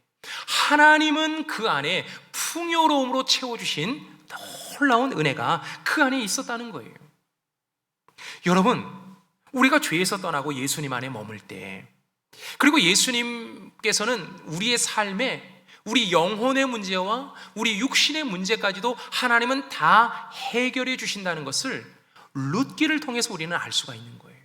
하나님은 그 안에 풍요로움으로 채워주신 놀라운 은혜가 그 안에 있었다는 거예요. 여러분, 우리가 죄에서 떠나고 예수님 안에 머물 때, 그리고 예수님께서는 우리의 삶에 우리 영혼의 문제와 우리 육신의 문제까지도 하나님은 다 해결해 주신다는 것을 룻기를 통해서 우리는 알 수가 있는 거예요.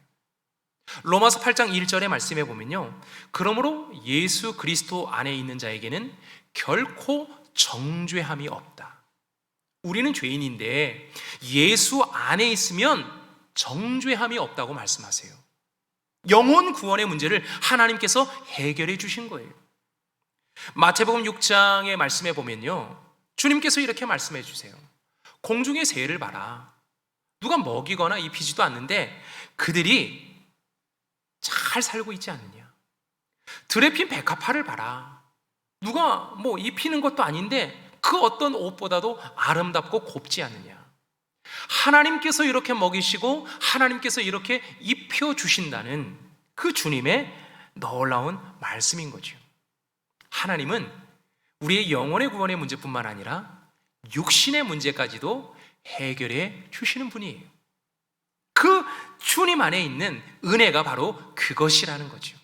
로마서 8장 1절의 말씀에 보면요, 그러므로 예수 그리스도 안에 있는 자에게는 결코 정죄함이 없다. 우리는 죄인인데 예수 안에 있으면 정죄함이 없다고 말씀하세요. 영혼 구원의 문제를 하나님께서 해결해 주신 거예요. 마태복음 6장의 말씀에 보면요, 주님께서 이렇게 말씀해 주세요. 공중의 새를 봐라. 누가 먹이거나 입히지도 않는데 그들이 잘 살고 있지 않느냐. 들에 핀 백합화를 봐라. 누가 입히는 것도 아닌데 그 어떤 옷보다도 아름답고 곱지 않느냐. 하나님께서 이렇게 먹이시고 하나님께서 이렇게 입혀주신다는 그 주님의 놀라운 말씀인 거죠. 하나님은 우리의 영혼의 구원의 문제뿐만 아니라 육신의 문제까지도 해결해 주시는 분이에요. 그 주님 안에 있는 은혜가 바로 그것이라는 거죠.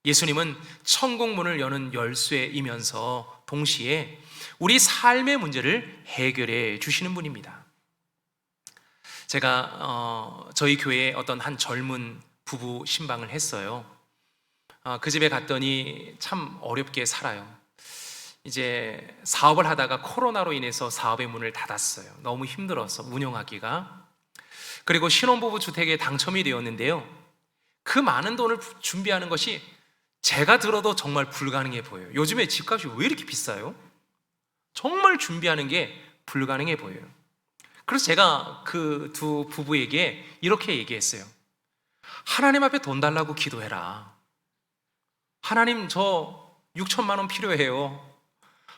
예수님은 천국 문을 여는 열쇠이면서 동시에 우리 삶의 문제를 해결해 주시는 분입니다. 제가 저희 교회에 어떤 한 젊은 부부 신방을 했어요. 그 집에 갔더니 참 어렵게 살아요. 이제 사업을 하다가 코로나로 인해서 사업의 문을 닫았어요. 너무 힘들어서 운영하기가. 그리고 신혼부부 주택에 당첨이 되었는데요, 그 많은 돈을 준비하는 것이 제가 들어도 정말 불가능해 보여요. 요즘에 집값이 왜 이렇게 비싸요? 정말 준비하는 게 불가능해 보여요. 그래서 제가 그 두 부부에게 이렇게 얘기했어요. 하나님 앞에 돈 달라고 기도해라. 하나님, 저 6천만 원 필요해요.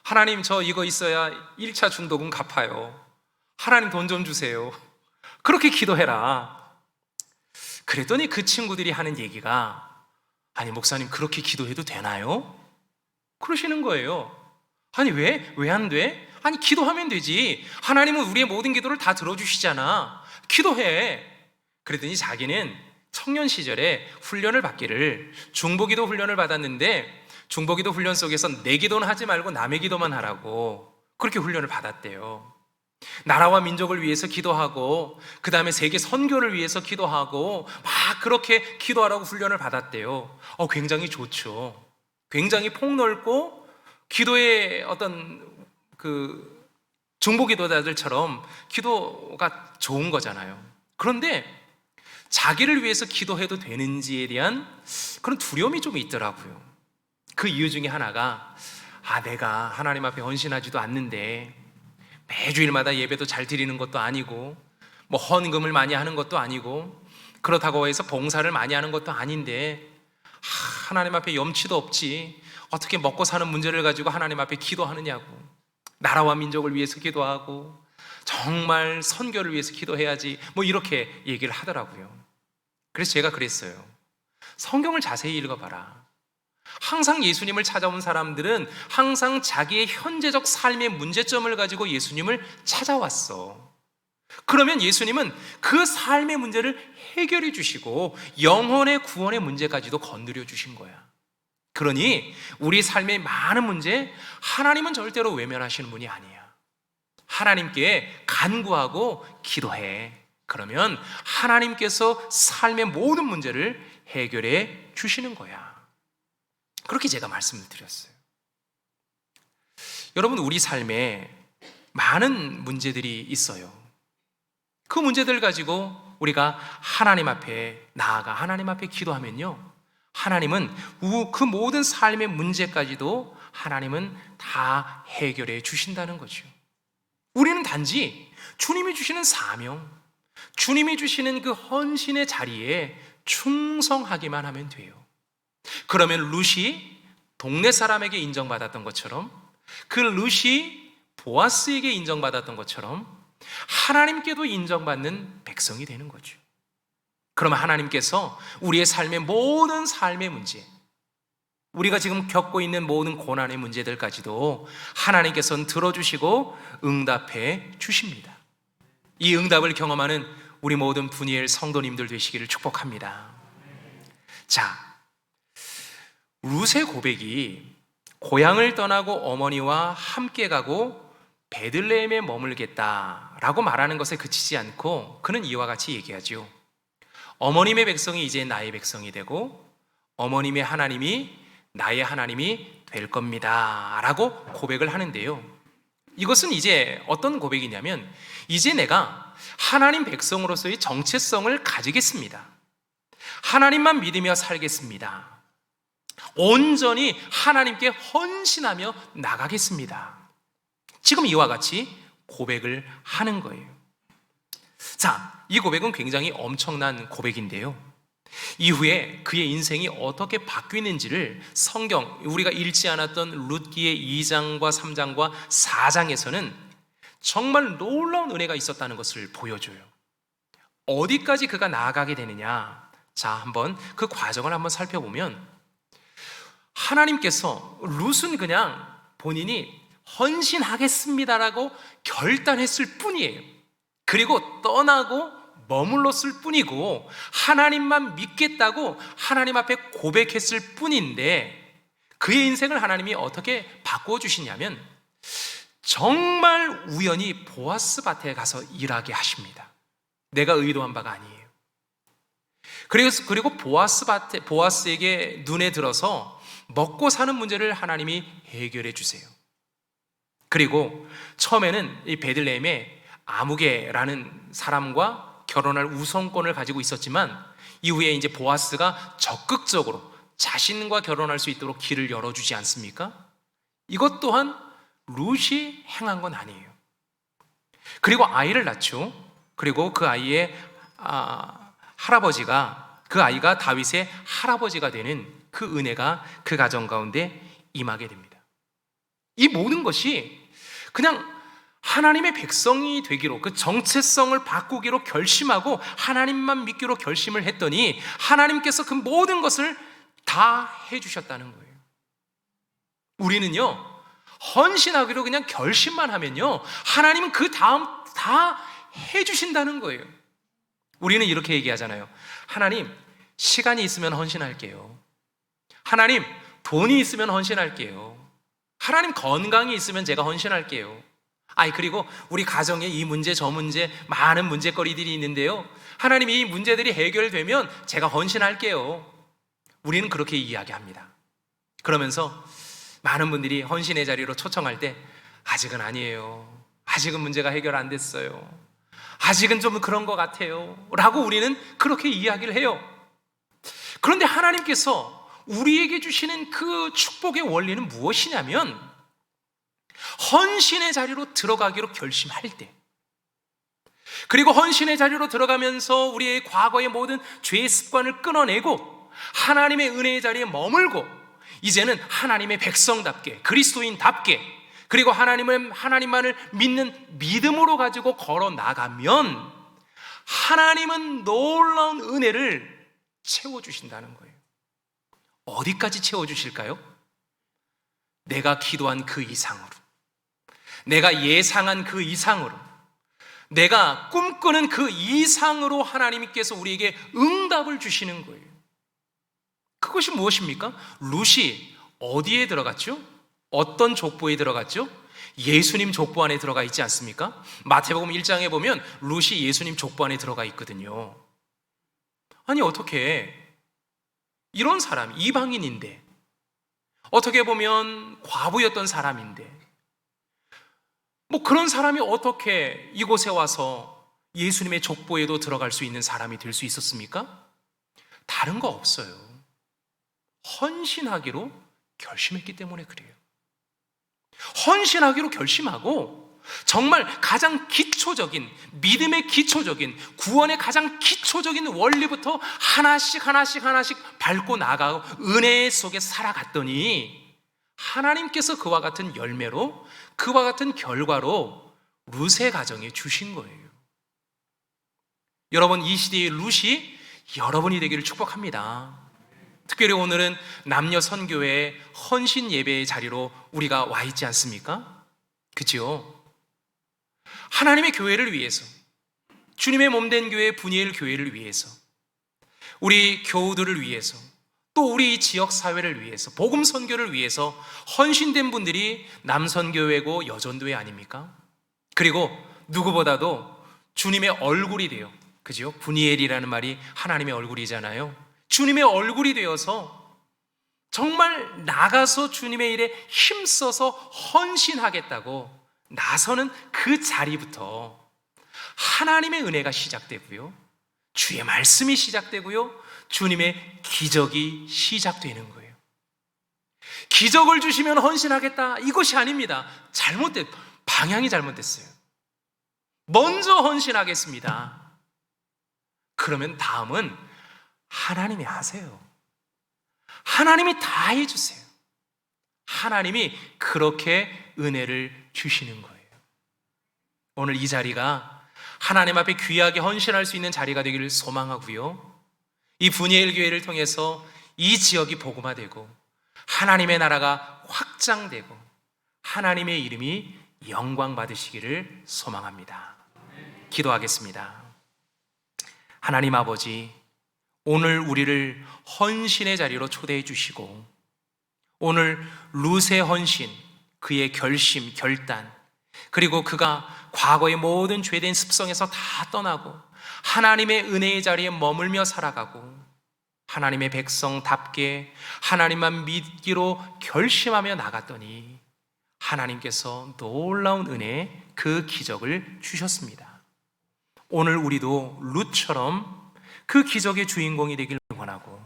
하나님, 저 이거 있어야 1차 중도금 갚아요. 하나님 돈 좀 주세요. 그렇게 기도해라. 그랬더니 그 친구들이 하는 얘기가, 아니 목사님, 그렇게 기도해도 되나요? 그러시는 거예요. 아니 왜 안 돼? 아니 기도하면 되지. 하나님은 우리의 모든 기도를 다 들어주시잖아. 기도해. 그랬더니 자기는 청년 시절에 훈련을 받기를, 중보기도 훈련을 받았는데 중보기도 훈련 속에서 내 기도는 하지 말고 남의 기도만 하라고 그렇게 훈련을 받았대요. 나라와 민족을 위해서 기도하고 그 다음에 세계 선교를 위해서 기도하고 막 그렇게 기도하라고 훈련을 받았대요. 굉장히 좋죠. 굉장히 폭넓고 기도의 어떤 그 중보기도자들처럼 기도가 좋은 거잖아요. 그런데 자기를 위해서 기도해도 되는지에 대한 그런 두려움이 좀 있더라고요. 그 이유 중에 하나가, 내가 하나님 앞에 헌신하지도 않는데 매주일마다 예배도 잘 드리는 것도 아니고 헌금을 많이 하는 것도 아니고 그렇다고 해서 봉사를 많이 하는 것도 아닌데 하나님 앞에 염치도 없지 어떻게 먹고 사는 문제를 가지고 하나님 앞에 기도하느냐고. 나라와 민족을 위해서 기도하고 정말 선교를 위해서 기도해야지 이렇게 얘기를 하더라고요. 그래서 제가 그랬어요. 성경을 자세히 읽어봐라. 항상 예수님을 찾아온 사람들은 항상 자기의 현재적 삶의 문제점을 가지고 예수님을 찾아왔어. 그러면 예수님은 그 삶의 문제를 해결해 주시고 영혼의 구원의 문제까지도 건드려 주신 거야. 그러니 우리 삶의 많은 문제, 하나님은 절대로 외면하시는 분이 아니야. 하나님께 간구하고 기도해. 그러면 하나님께서 삶의 모든 문제를 해결해 주시는 거야. 그렇게 제가 말씀을 드렸어요. 여러분, 우리 삶에 많은 문제들이 있어요. 그 문제들 가지고 우리가 하나님 앞에 나아가 하나님 앞에 기도하면요, 하나님은 그 모든 삶의 문제까지도 하나님은 다 해결해 주신다는 거죠. 우리는 단지 주님이 주시는 사명, 주님이 주시는 그 헌신의 자리에 충성하기만 하면 돼요. 그러면 룻이 동네 사람에게 인정받았던 것처럼, 그 룻이 보아스에게 인정받았던 것처럼 하나님께도 인정받는 백성이 되는 거죠. 그러면 하나님께서 우리의 삶의 모든 삶의 문제, 우리가 지금 겪고 있는 모든 고난의 문제들까지도 하나님께서는 들어주시고 응답해 주십니다. 이 응답을 경험하는 우리 모든 분이엘 성도님들 되시기를 축복합니다. 자, 룻의 고백이 고향을 떠나고 어머니와 함께 가고 베들레헴에 머물겠다라고 말하는 것에 그치지 않고 그는 이와 같이 얘기하죠. 어머님의 백성이 이제 나의 백성이 되고 어머님의 하나님이 나의 하나님이 될 겁니다 라고 고백을 하는데요, 이것은 이제 어떤 고백이냐면, 이제 내가 하나님 백성으로서의 정체성을 가지겠습니다. 하나님만 믿으며 살겠습니다. 온전히 하나님께 헌신하며 나가겠습니다. 지금 이와 같이 고백을 하는 거예요. 자, 이 고백은 굉장히 엄청난 고백인데요, 이후에 그의 인생이 어떻게 바뀌는지를 성경, 우리가 읽지 않았던 룻기의 2장과 3장과 4장에서는 정말 놀라운 은혜가 있었다는 것을 보여줘요. 어디까지 그가 나아가게 되느냐? 자, 한번 그 과정을 한번 살펴보면, 하나님께서 룻은 그냥 본인이 헌신하겠습니다라고 결단했을 뿐이에요. 그리고 떠나고 머물렀을 뿐이고 하나님만 믿겠다고 하나님 앞에 고백했을 뿐인데, 그의 인생을 하나님이 어떻게 바꾸어 주시냐면 정말 우연히 보아스 밭에 가서 일하게 하십니다. 내가 의도한 바가 아니에요. 그리고 보아스에게 눈에 들어서 먹고 사는 문제를 하나님이 해결해 주세요. 그리고 처음에는 이 베들레헴에 아무개라는 사람과 결혼할 우선권을 가지고 있었지만, 이후에 이제 보아스가 적극적으로 자신과 결혼할 수 있도록 길을 열어주지 않습니까? 이것 또한 룻이 행한 건 아니에요. 그리고 아이를 낳죠. 그리고 그 아이의 할아버지가, 그 아이가 다윗의 할아버지가 되는 그 은혜가 그 가정 가운데 임하게 됩니다. 이 모든 것이 그냥 하나님의 백성이 되기로, 그 정체성을 바꾸기로 결심하고 하나님만 믿기로 결심을 했더니 하나님께서 그 모든 것을 다 해주셨다는 거예요. 우리는요, 헌신하기로 그냥 결심만 하면요, 하나님은 그 다음 다 해주신다는 거예요. 우리는 이렇게 얘기하잖아요. 하나님, 시간이 있으면 헌신할게요. 하나님, 돈이 있으면 헌신할게요. 하나님, 건강이 있으면 제가 헌신할게요. 그리고 우리 가정에 이 문제 저 문제 많은 문제거리들이 있는데요, 하나님, 이 문제들이 해결되면 제가 헌신할게요. 우리는 그렇게 이야기합니다. 그러면서 많은 분들이 헌신의 자리로 초청할 때 아직은 아니에요, 아직은 문제가 해결 안 됐어요, 아직은 좀 그런 것 같아요 라고 우리는 그렇게 이야기를 해요. 그런데 하나님께서 우리에게 주시는 그 축복의 원리는 무엇이냐면, 헌신의 자리로 들어가기로 결심할 때, 그리고 헌신의 자리로 들어가면서 우리의 과거의 모든 죄의 습관을 끊어내고 하나님의 은혜의 자리에 머물고 이제는 하나님의 백성답게, 그리스도인답게, 그리고 하나님만을 믿는 믿음으로 가지고 걸어 나가면 하나님은 놀라운 은혜를 채워주신다는 거예요. 어디까지 채워주실까요? 내가 기도한 그 이상으로, 내가 예상한 그 이상으로, 내가 꿈꾸는 그 이상으로 하나님께서 우리에게 응답을 주시는 거예요. 그것이 무엇입니까? 룻이 어디에 들어갔죠? 어떤 족보에 들어갔죠? 예수님 족보 안에 들어가 있지 않습니까? 마태복음 1장에 보면 룻이 예수님 족보 안에 들어가 있거든요. 아니, 어떻게 이런 사람, 이방인인데, 어떻게 보면 과부였던 사람인데, 그런 사람이 어떻게 이곳에 와서 예수님의 족보에도 들어갈 수 있는 사람이 될 수 있었습니까? 다른 거 없어요. 헌신하기로 결심했기 때문에 그래요. 헌신하기로 결심하고 정말 가장 기초적인, 믿음의 기초적인, 구원의 가장 기초적인 원리부터 하나씩 밟고 나가고 은혜 속에 살아갔더니 하나님께서 그와 같은 열매로, 그와 같은 결과로 룻의 가정에 주신 거예요. 여러분, 이 시대의 룻이 여러분이 되기를 축복합니다. 특별히 오늘은 남녀 선교회 헌신 예배의 자리로 우리가 와 있지 않습니까? 그죠? 하나님의 교회를 위해서, 주님의 몸된 교회 분이엘 교회를 위해서, 우리 교우들을 위해서, 또 우리 지역 사회를 위해서, 복음 선교를 위해서 헌신된 분들이 남선교회고 여전도회 아닙니까? 그리고 누구보다도 주님의 얼굴이 돼요. 그죠? 분이엘이라는 말이 하나님의 얼굴이잖아요. 주님의 얼굴이 되어서 정말 나가서 주님의 일에 힘써서 헌신하겠다고 나서는 그 자리부터 하나님의 은혜가 시작되고요, 주의 말씀이 시작되고요, 주님의 기적이 시작되는 거예요. 기적을 주시면 헌신하겠다, 이것이 아닙니다. 방향이 잘못됐어요. 먼저 헌신하겠습니다. 그러면 다음은 하나님이 하세요. 하나님이 다 해주세요. 하나님이 그렇게 은혜를 주시는 거예요. 오늘 이 자리가 하나님 앞에 귀하게 헌신할 수 있는 자리가 되기를 소망하고요, 이 분이엘 교회를 통해서 이 지역이 복음화되고 하나님의 나라가 확장되고 하나님의 이름이 영광 받으시기를 소망합니다. 기도하겠습니다. 하나님 아버지, 오늘 우리를 헌신의 자리로 초대해 주시고 오늘 룻의 헌신, 그의 결심, 결단, 그리고 그가 과거의 모든 죄된 습성에서 다 떠나고 하나님의 은혜의 자리에 머물며 살아가고 하나님의 백성답게 하나님만 믿기로 결심하며 나갔더니 하나님께서 놀라운 은혜, 그 기적을 주셨습니다. 오늘 우리도 룻처럼 그 기적의 주인공이 되길 원하고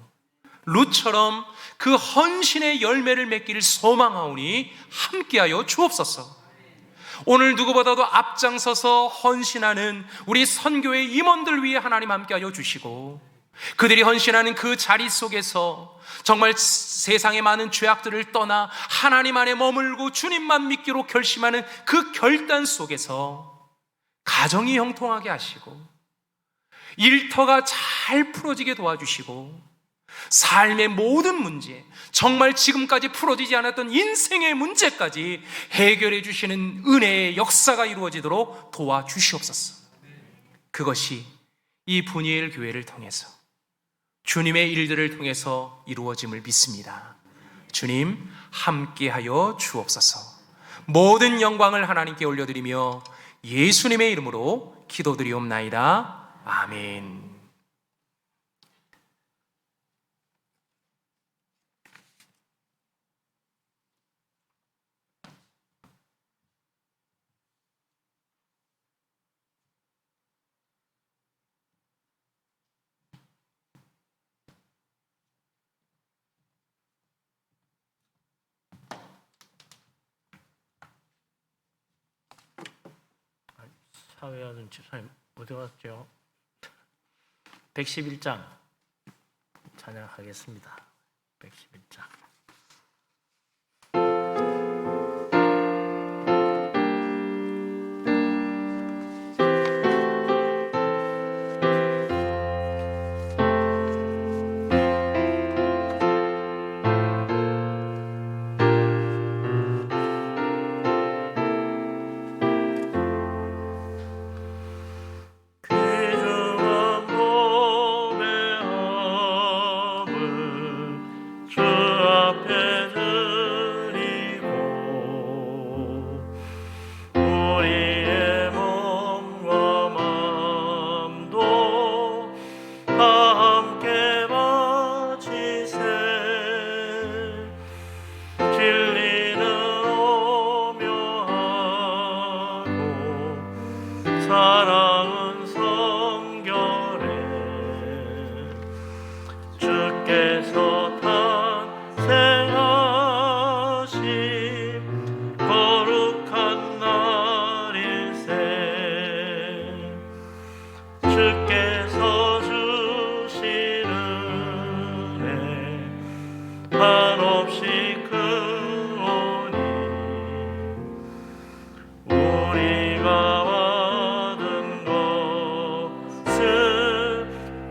룻처럼 그 헌신의 열매를 맺기를 소망하오니 함께하여 주옵소서. 오늘 누구보다도 앞장서서 헌신하는 우리 선교의 임원들 위해 하나님 함께하여 주시고 그들이 헌신하는 그 자리 속에서 정말 세상의 많은 죄악들을 떠나 하나님 안에 머물고 주님만 믿기로 결심하는 그 결단 속에서 가정이 형통하게 하시고 일터가 잘 풀어지게 도와주시고 삶의 모든 문제, 정말 지금까지 풀어지지 않았던 인생의 문제까지 해결해 주시는 은혜의 역사가 이루어지도록 도와주시옵소서. 그것이 이 분이엘 교회를 통해서 주님의 일들을 통해서 이루어짐을 믿습니다. 주님 함께하여 주옵소서. 모든 영광을 하나님께 올려드리며 예수님의 이름으로 기도드리옵나이다. 아멘.
사회하는 집사님 어디 갔죠? 111장 찬양하겠습니다. 111장.
귀중한 몸의 암을 주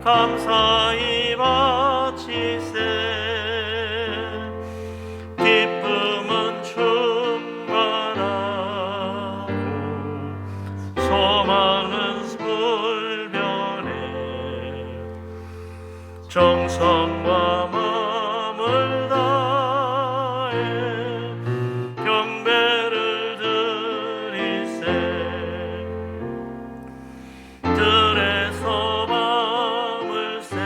감사히 바치세. 기쁨은 충만하고 소망은 불변해. 정성과 마음을 다해 경배를 드리세. 들에서 밤을 새며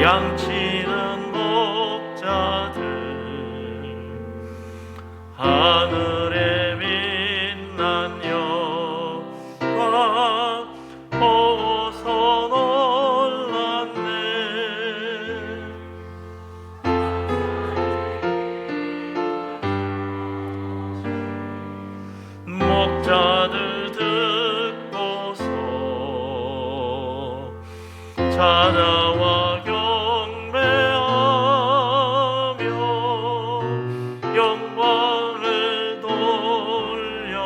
양치는 목자들 하늘에 빛난 영광 보고서 놀랐네. 목자들 듣고서 찾아와 경배하며 영광을 돌렸네.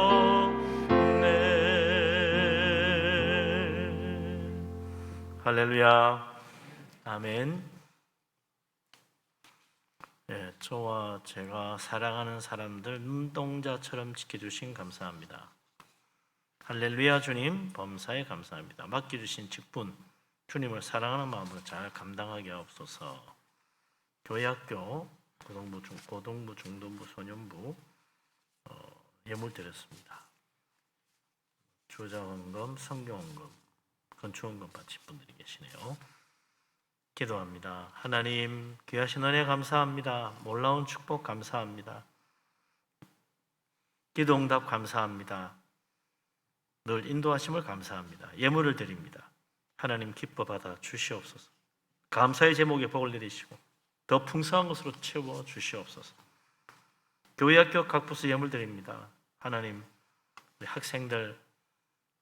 할렐루야. 아멘. 네, 저와 제가 사랑하는 사람들 눈동자처럼 지켜주신 감사합니다. 할렐루야. 주님 범사에 감사합니다. 맡겨주신 직분 주님을 사랑하는 마음으로 잘 감당하게 하옵소서. 교회학교 고등부, 중등부, 소년부 예물 드렸습니다. 주자원금, 성경원금, 건축원금 바친 분들이 계시네요. 기도합니다. 하나님, 귀하신 은혜 감사합니다. 놀라운 축복 감사합니다. 기도 응답 감사합니다. 늘 인도하심을 감사합니다. 예물을 드립니다. 하나님 기뻐 받아 주시옵소서. 감사의 제목에 복을 내리시고 더 풍성한 것으로 채워 주시옵소서. 교회학교 각 부서 예물 드립니다. 하나님, 우리 학생들,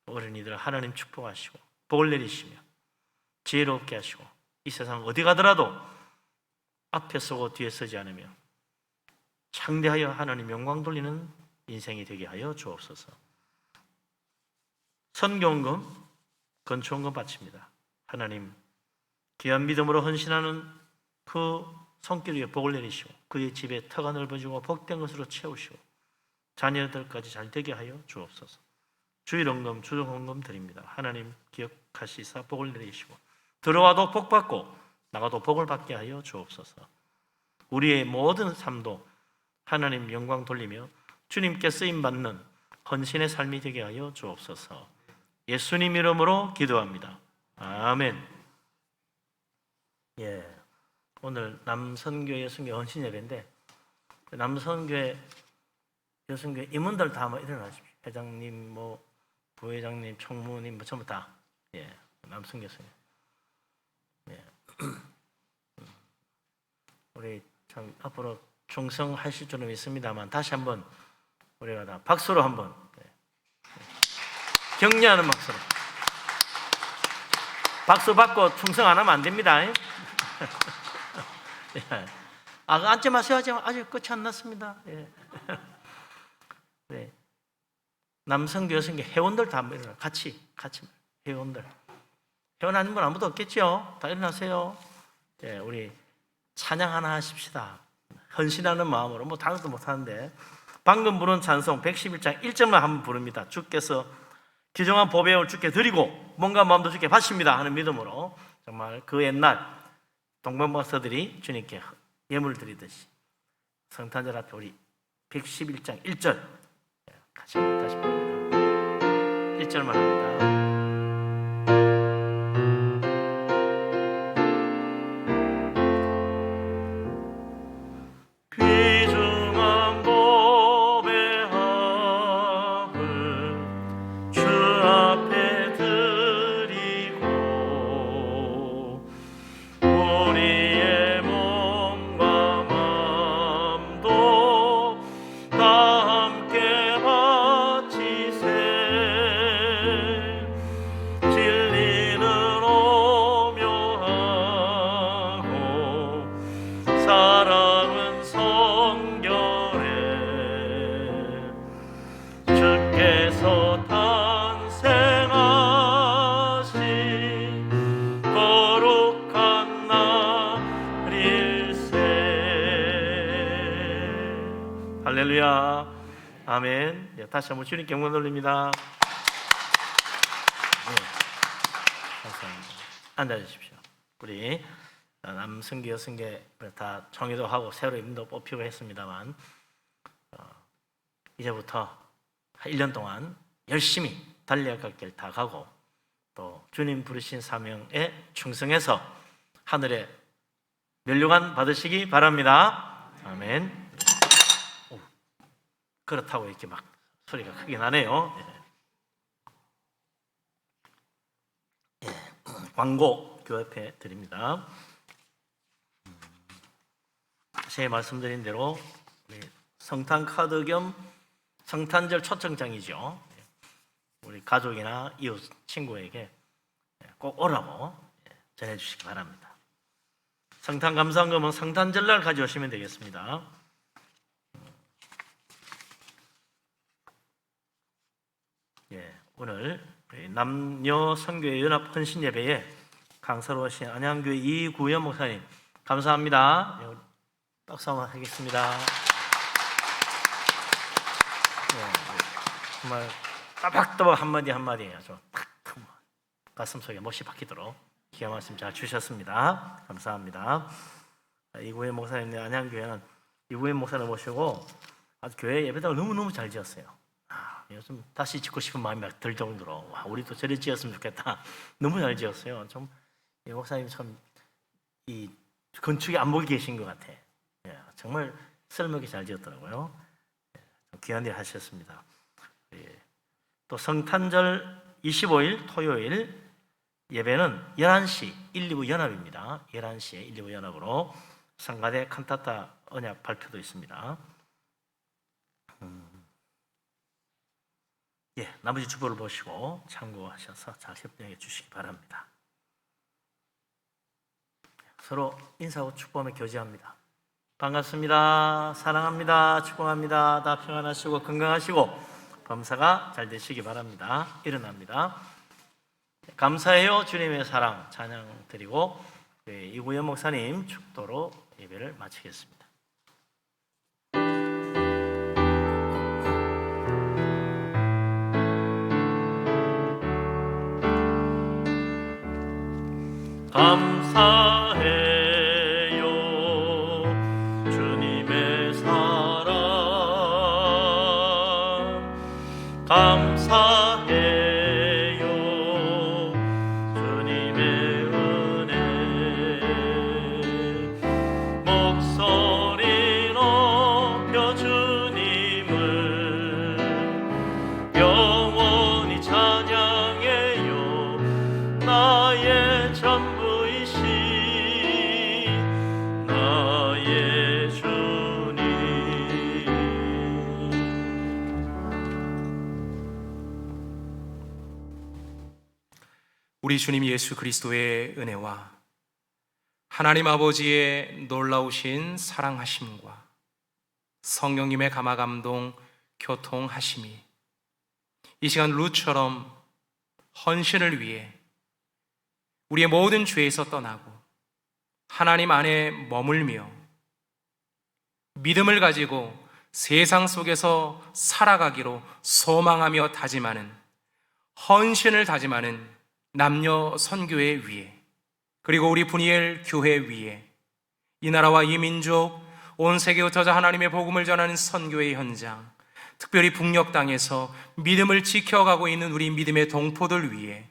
어린이들 하나님 축복하시고 복을 내리시며 지혜롭게 하시고 이 세상 어디 가더라도 앞에 서고 뒤에 서지 않으며 창대하여 하나님 영광 돌리는 인생이 되게 하여 주옵소서. 선교원금, 건축원금 바칩니다. 하나님, 귀한 믿음으로 헌신하는 그 손길 위에 복을 내리시고 그의 집에 터가 넓어지고 복된 것으로 채우시고 자녀들까지 잘 되게 하여 주옵소서. 주일원금, 주정원금 드립니다. 하나님 기억하시사 복을 내리시고 들어와도 복 받고 나가도 복을 받게 하여 주옵소서. 우리의 모든 삶도 하나님 영광 돌리며 주님께 쓰임받는 헌신의 삶이 되게 하여 주옵소서. 예수님 이름으로 기도합니다. 아멘. 예, 오늘 남선교회 여성교회 헌신 예배인데 남선교회 여성교회 임원들 다 일어나십시오. 회장님, 부회장님, 총무님 전부 다 남선교회 여성교회. 예. 우리 참 앞으로 충성하실 줄은 믿습니다만 다시 한번 우리가 다 박수로 한번 격려하는 박수로. 박수 받고 충성 안 하면 안 됩니다. 예. 앉지 마세요. 아직 끝이 안 났습니다. 예. 네. 남성교 여성교 회원들 다 일어나 같이 회원들. 회원 아닌 분 아무도 없겠죠? 다 일어나세요. 예, 우리 찬양 하나 하십시다. 헌신하는 마음으로 다른 것도 못하는데 방금 부른 찬송 111장 1절만 한번 부릅니다. 주께서 귀중한 보배를 주께 드리고 몸과 마음도 주께 바칩니다 하는 믿음으로 정말 그 옛날 동방박사들이 주님께 예물 드리듯이 성탄절 앞에 우리 111장 1절 같이 부릅니다. 1절만 합니다. 할렐루야. 아멘. 예, 다시 한번 주님께 영광 돌립니다. 네, 감사합니다. 앉아주십시오. 우리 남성교, 여성교 다 정의도 하고 새로 이름도 뽑히고 했습니다만 이제부터 1년 동안 열심히 달려갈 길 다 가고 또 주님 부르신 사명에 충성해서 하늘에 면류관 받으시기 바랍니다. 아멘. 오, 그렇다고 이렇게 막 소리가 크게 나네요. 예. 광고 교협해 드립니다. 제가 말씀드린 대로 성탄 카드 겸 성탄절 초청장이죠. 우리 가족이나 이웃 친구에게 꼭 오라고 전해주시기 바랍니다. 성탄 감사금은 성탄절날 가져오시면 되겠습니다. 예, 오늘 남녀 선교회 연합 헌신 예배에 강사로 오신 안양교회 이구현 목사님 감사합니다. 예, 박수 한번 하겠습니다. 예, 정말 따박따박 한마디 아주 탁 가슴속에 못이 박히도록 기가 말씀 잘 주셨습니다. 감사합니다. 이구현 목사님, 안양교회는 이구현 목사님 모시고 아주 교회 예배당을 너무너무 잘 지었어요. 요즘 다시 짓고 싶은 마음이 막 들 정도로 와, 우리도 저리 지었으면 좋겠다. 너무 잘 지었어요. 좀 이 목사님 참 이 건축의 안목이 계신 것 같아. 예, 정말 쓸모있게 잘 지었더라고요. 예, 귀한 일 하셨습니다. 예, 또 성탄절 25일 토요일 예배는 11시 1, 2부 연합입니다. 11시에 1, 2부 연합으로 성가대 칸타타 언약 발표도 있습니다. 예, 나머지 주보를 보시고 참고하셔서 잘 협력해 주시기 바랍니다. 서로 인사하고 축복하며 교제합니다. 반갑습니다. 사랑합니다. 축복합니다. 다 평안하시고 건강하시고 범사가 잘 되시기 바랍니다. 일어납니다. 감사해요 주님의 사랑 찬양 드리고 이구현 목사님 축도로 예배를 마치겠습니다. 감사해요 주님의 사랑 감사해요 주님의 은혜 목소리 높여 주님을 영원히 찬양해요 나의 전부이신 나의 주님.
우리 주님 예수 그리스도의 은혜와 하나님 아버지의 놀라우신 사랑하심과 성령님의 감화감동 교통하심이 이 시간 룻처럼 헌신을 위해 우리의 모든 죄에서 떠나고 하나님 안에 머물며 믿음을 가지고 세상 속에서 살아가기로 소망하며 다짐하는 헌신을 다짐하는 남녀 선교회 위에 그리고 우리 분이엘 교회 위에 이 나라와 이 민족 온 세계에 흩어져 하나님의 복음을 전하는 선교의 현장 특별히 북녘 땅에서 믿음을 지켜가고 있는 우리 믿음의 동포들 위해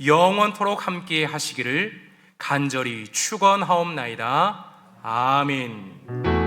영원토록 함께 하시기를 간절히 축원하옵나이다. 아멘.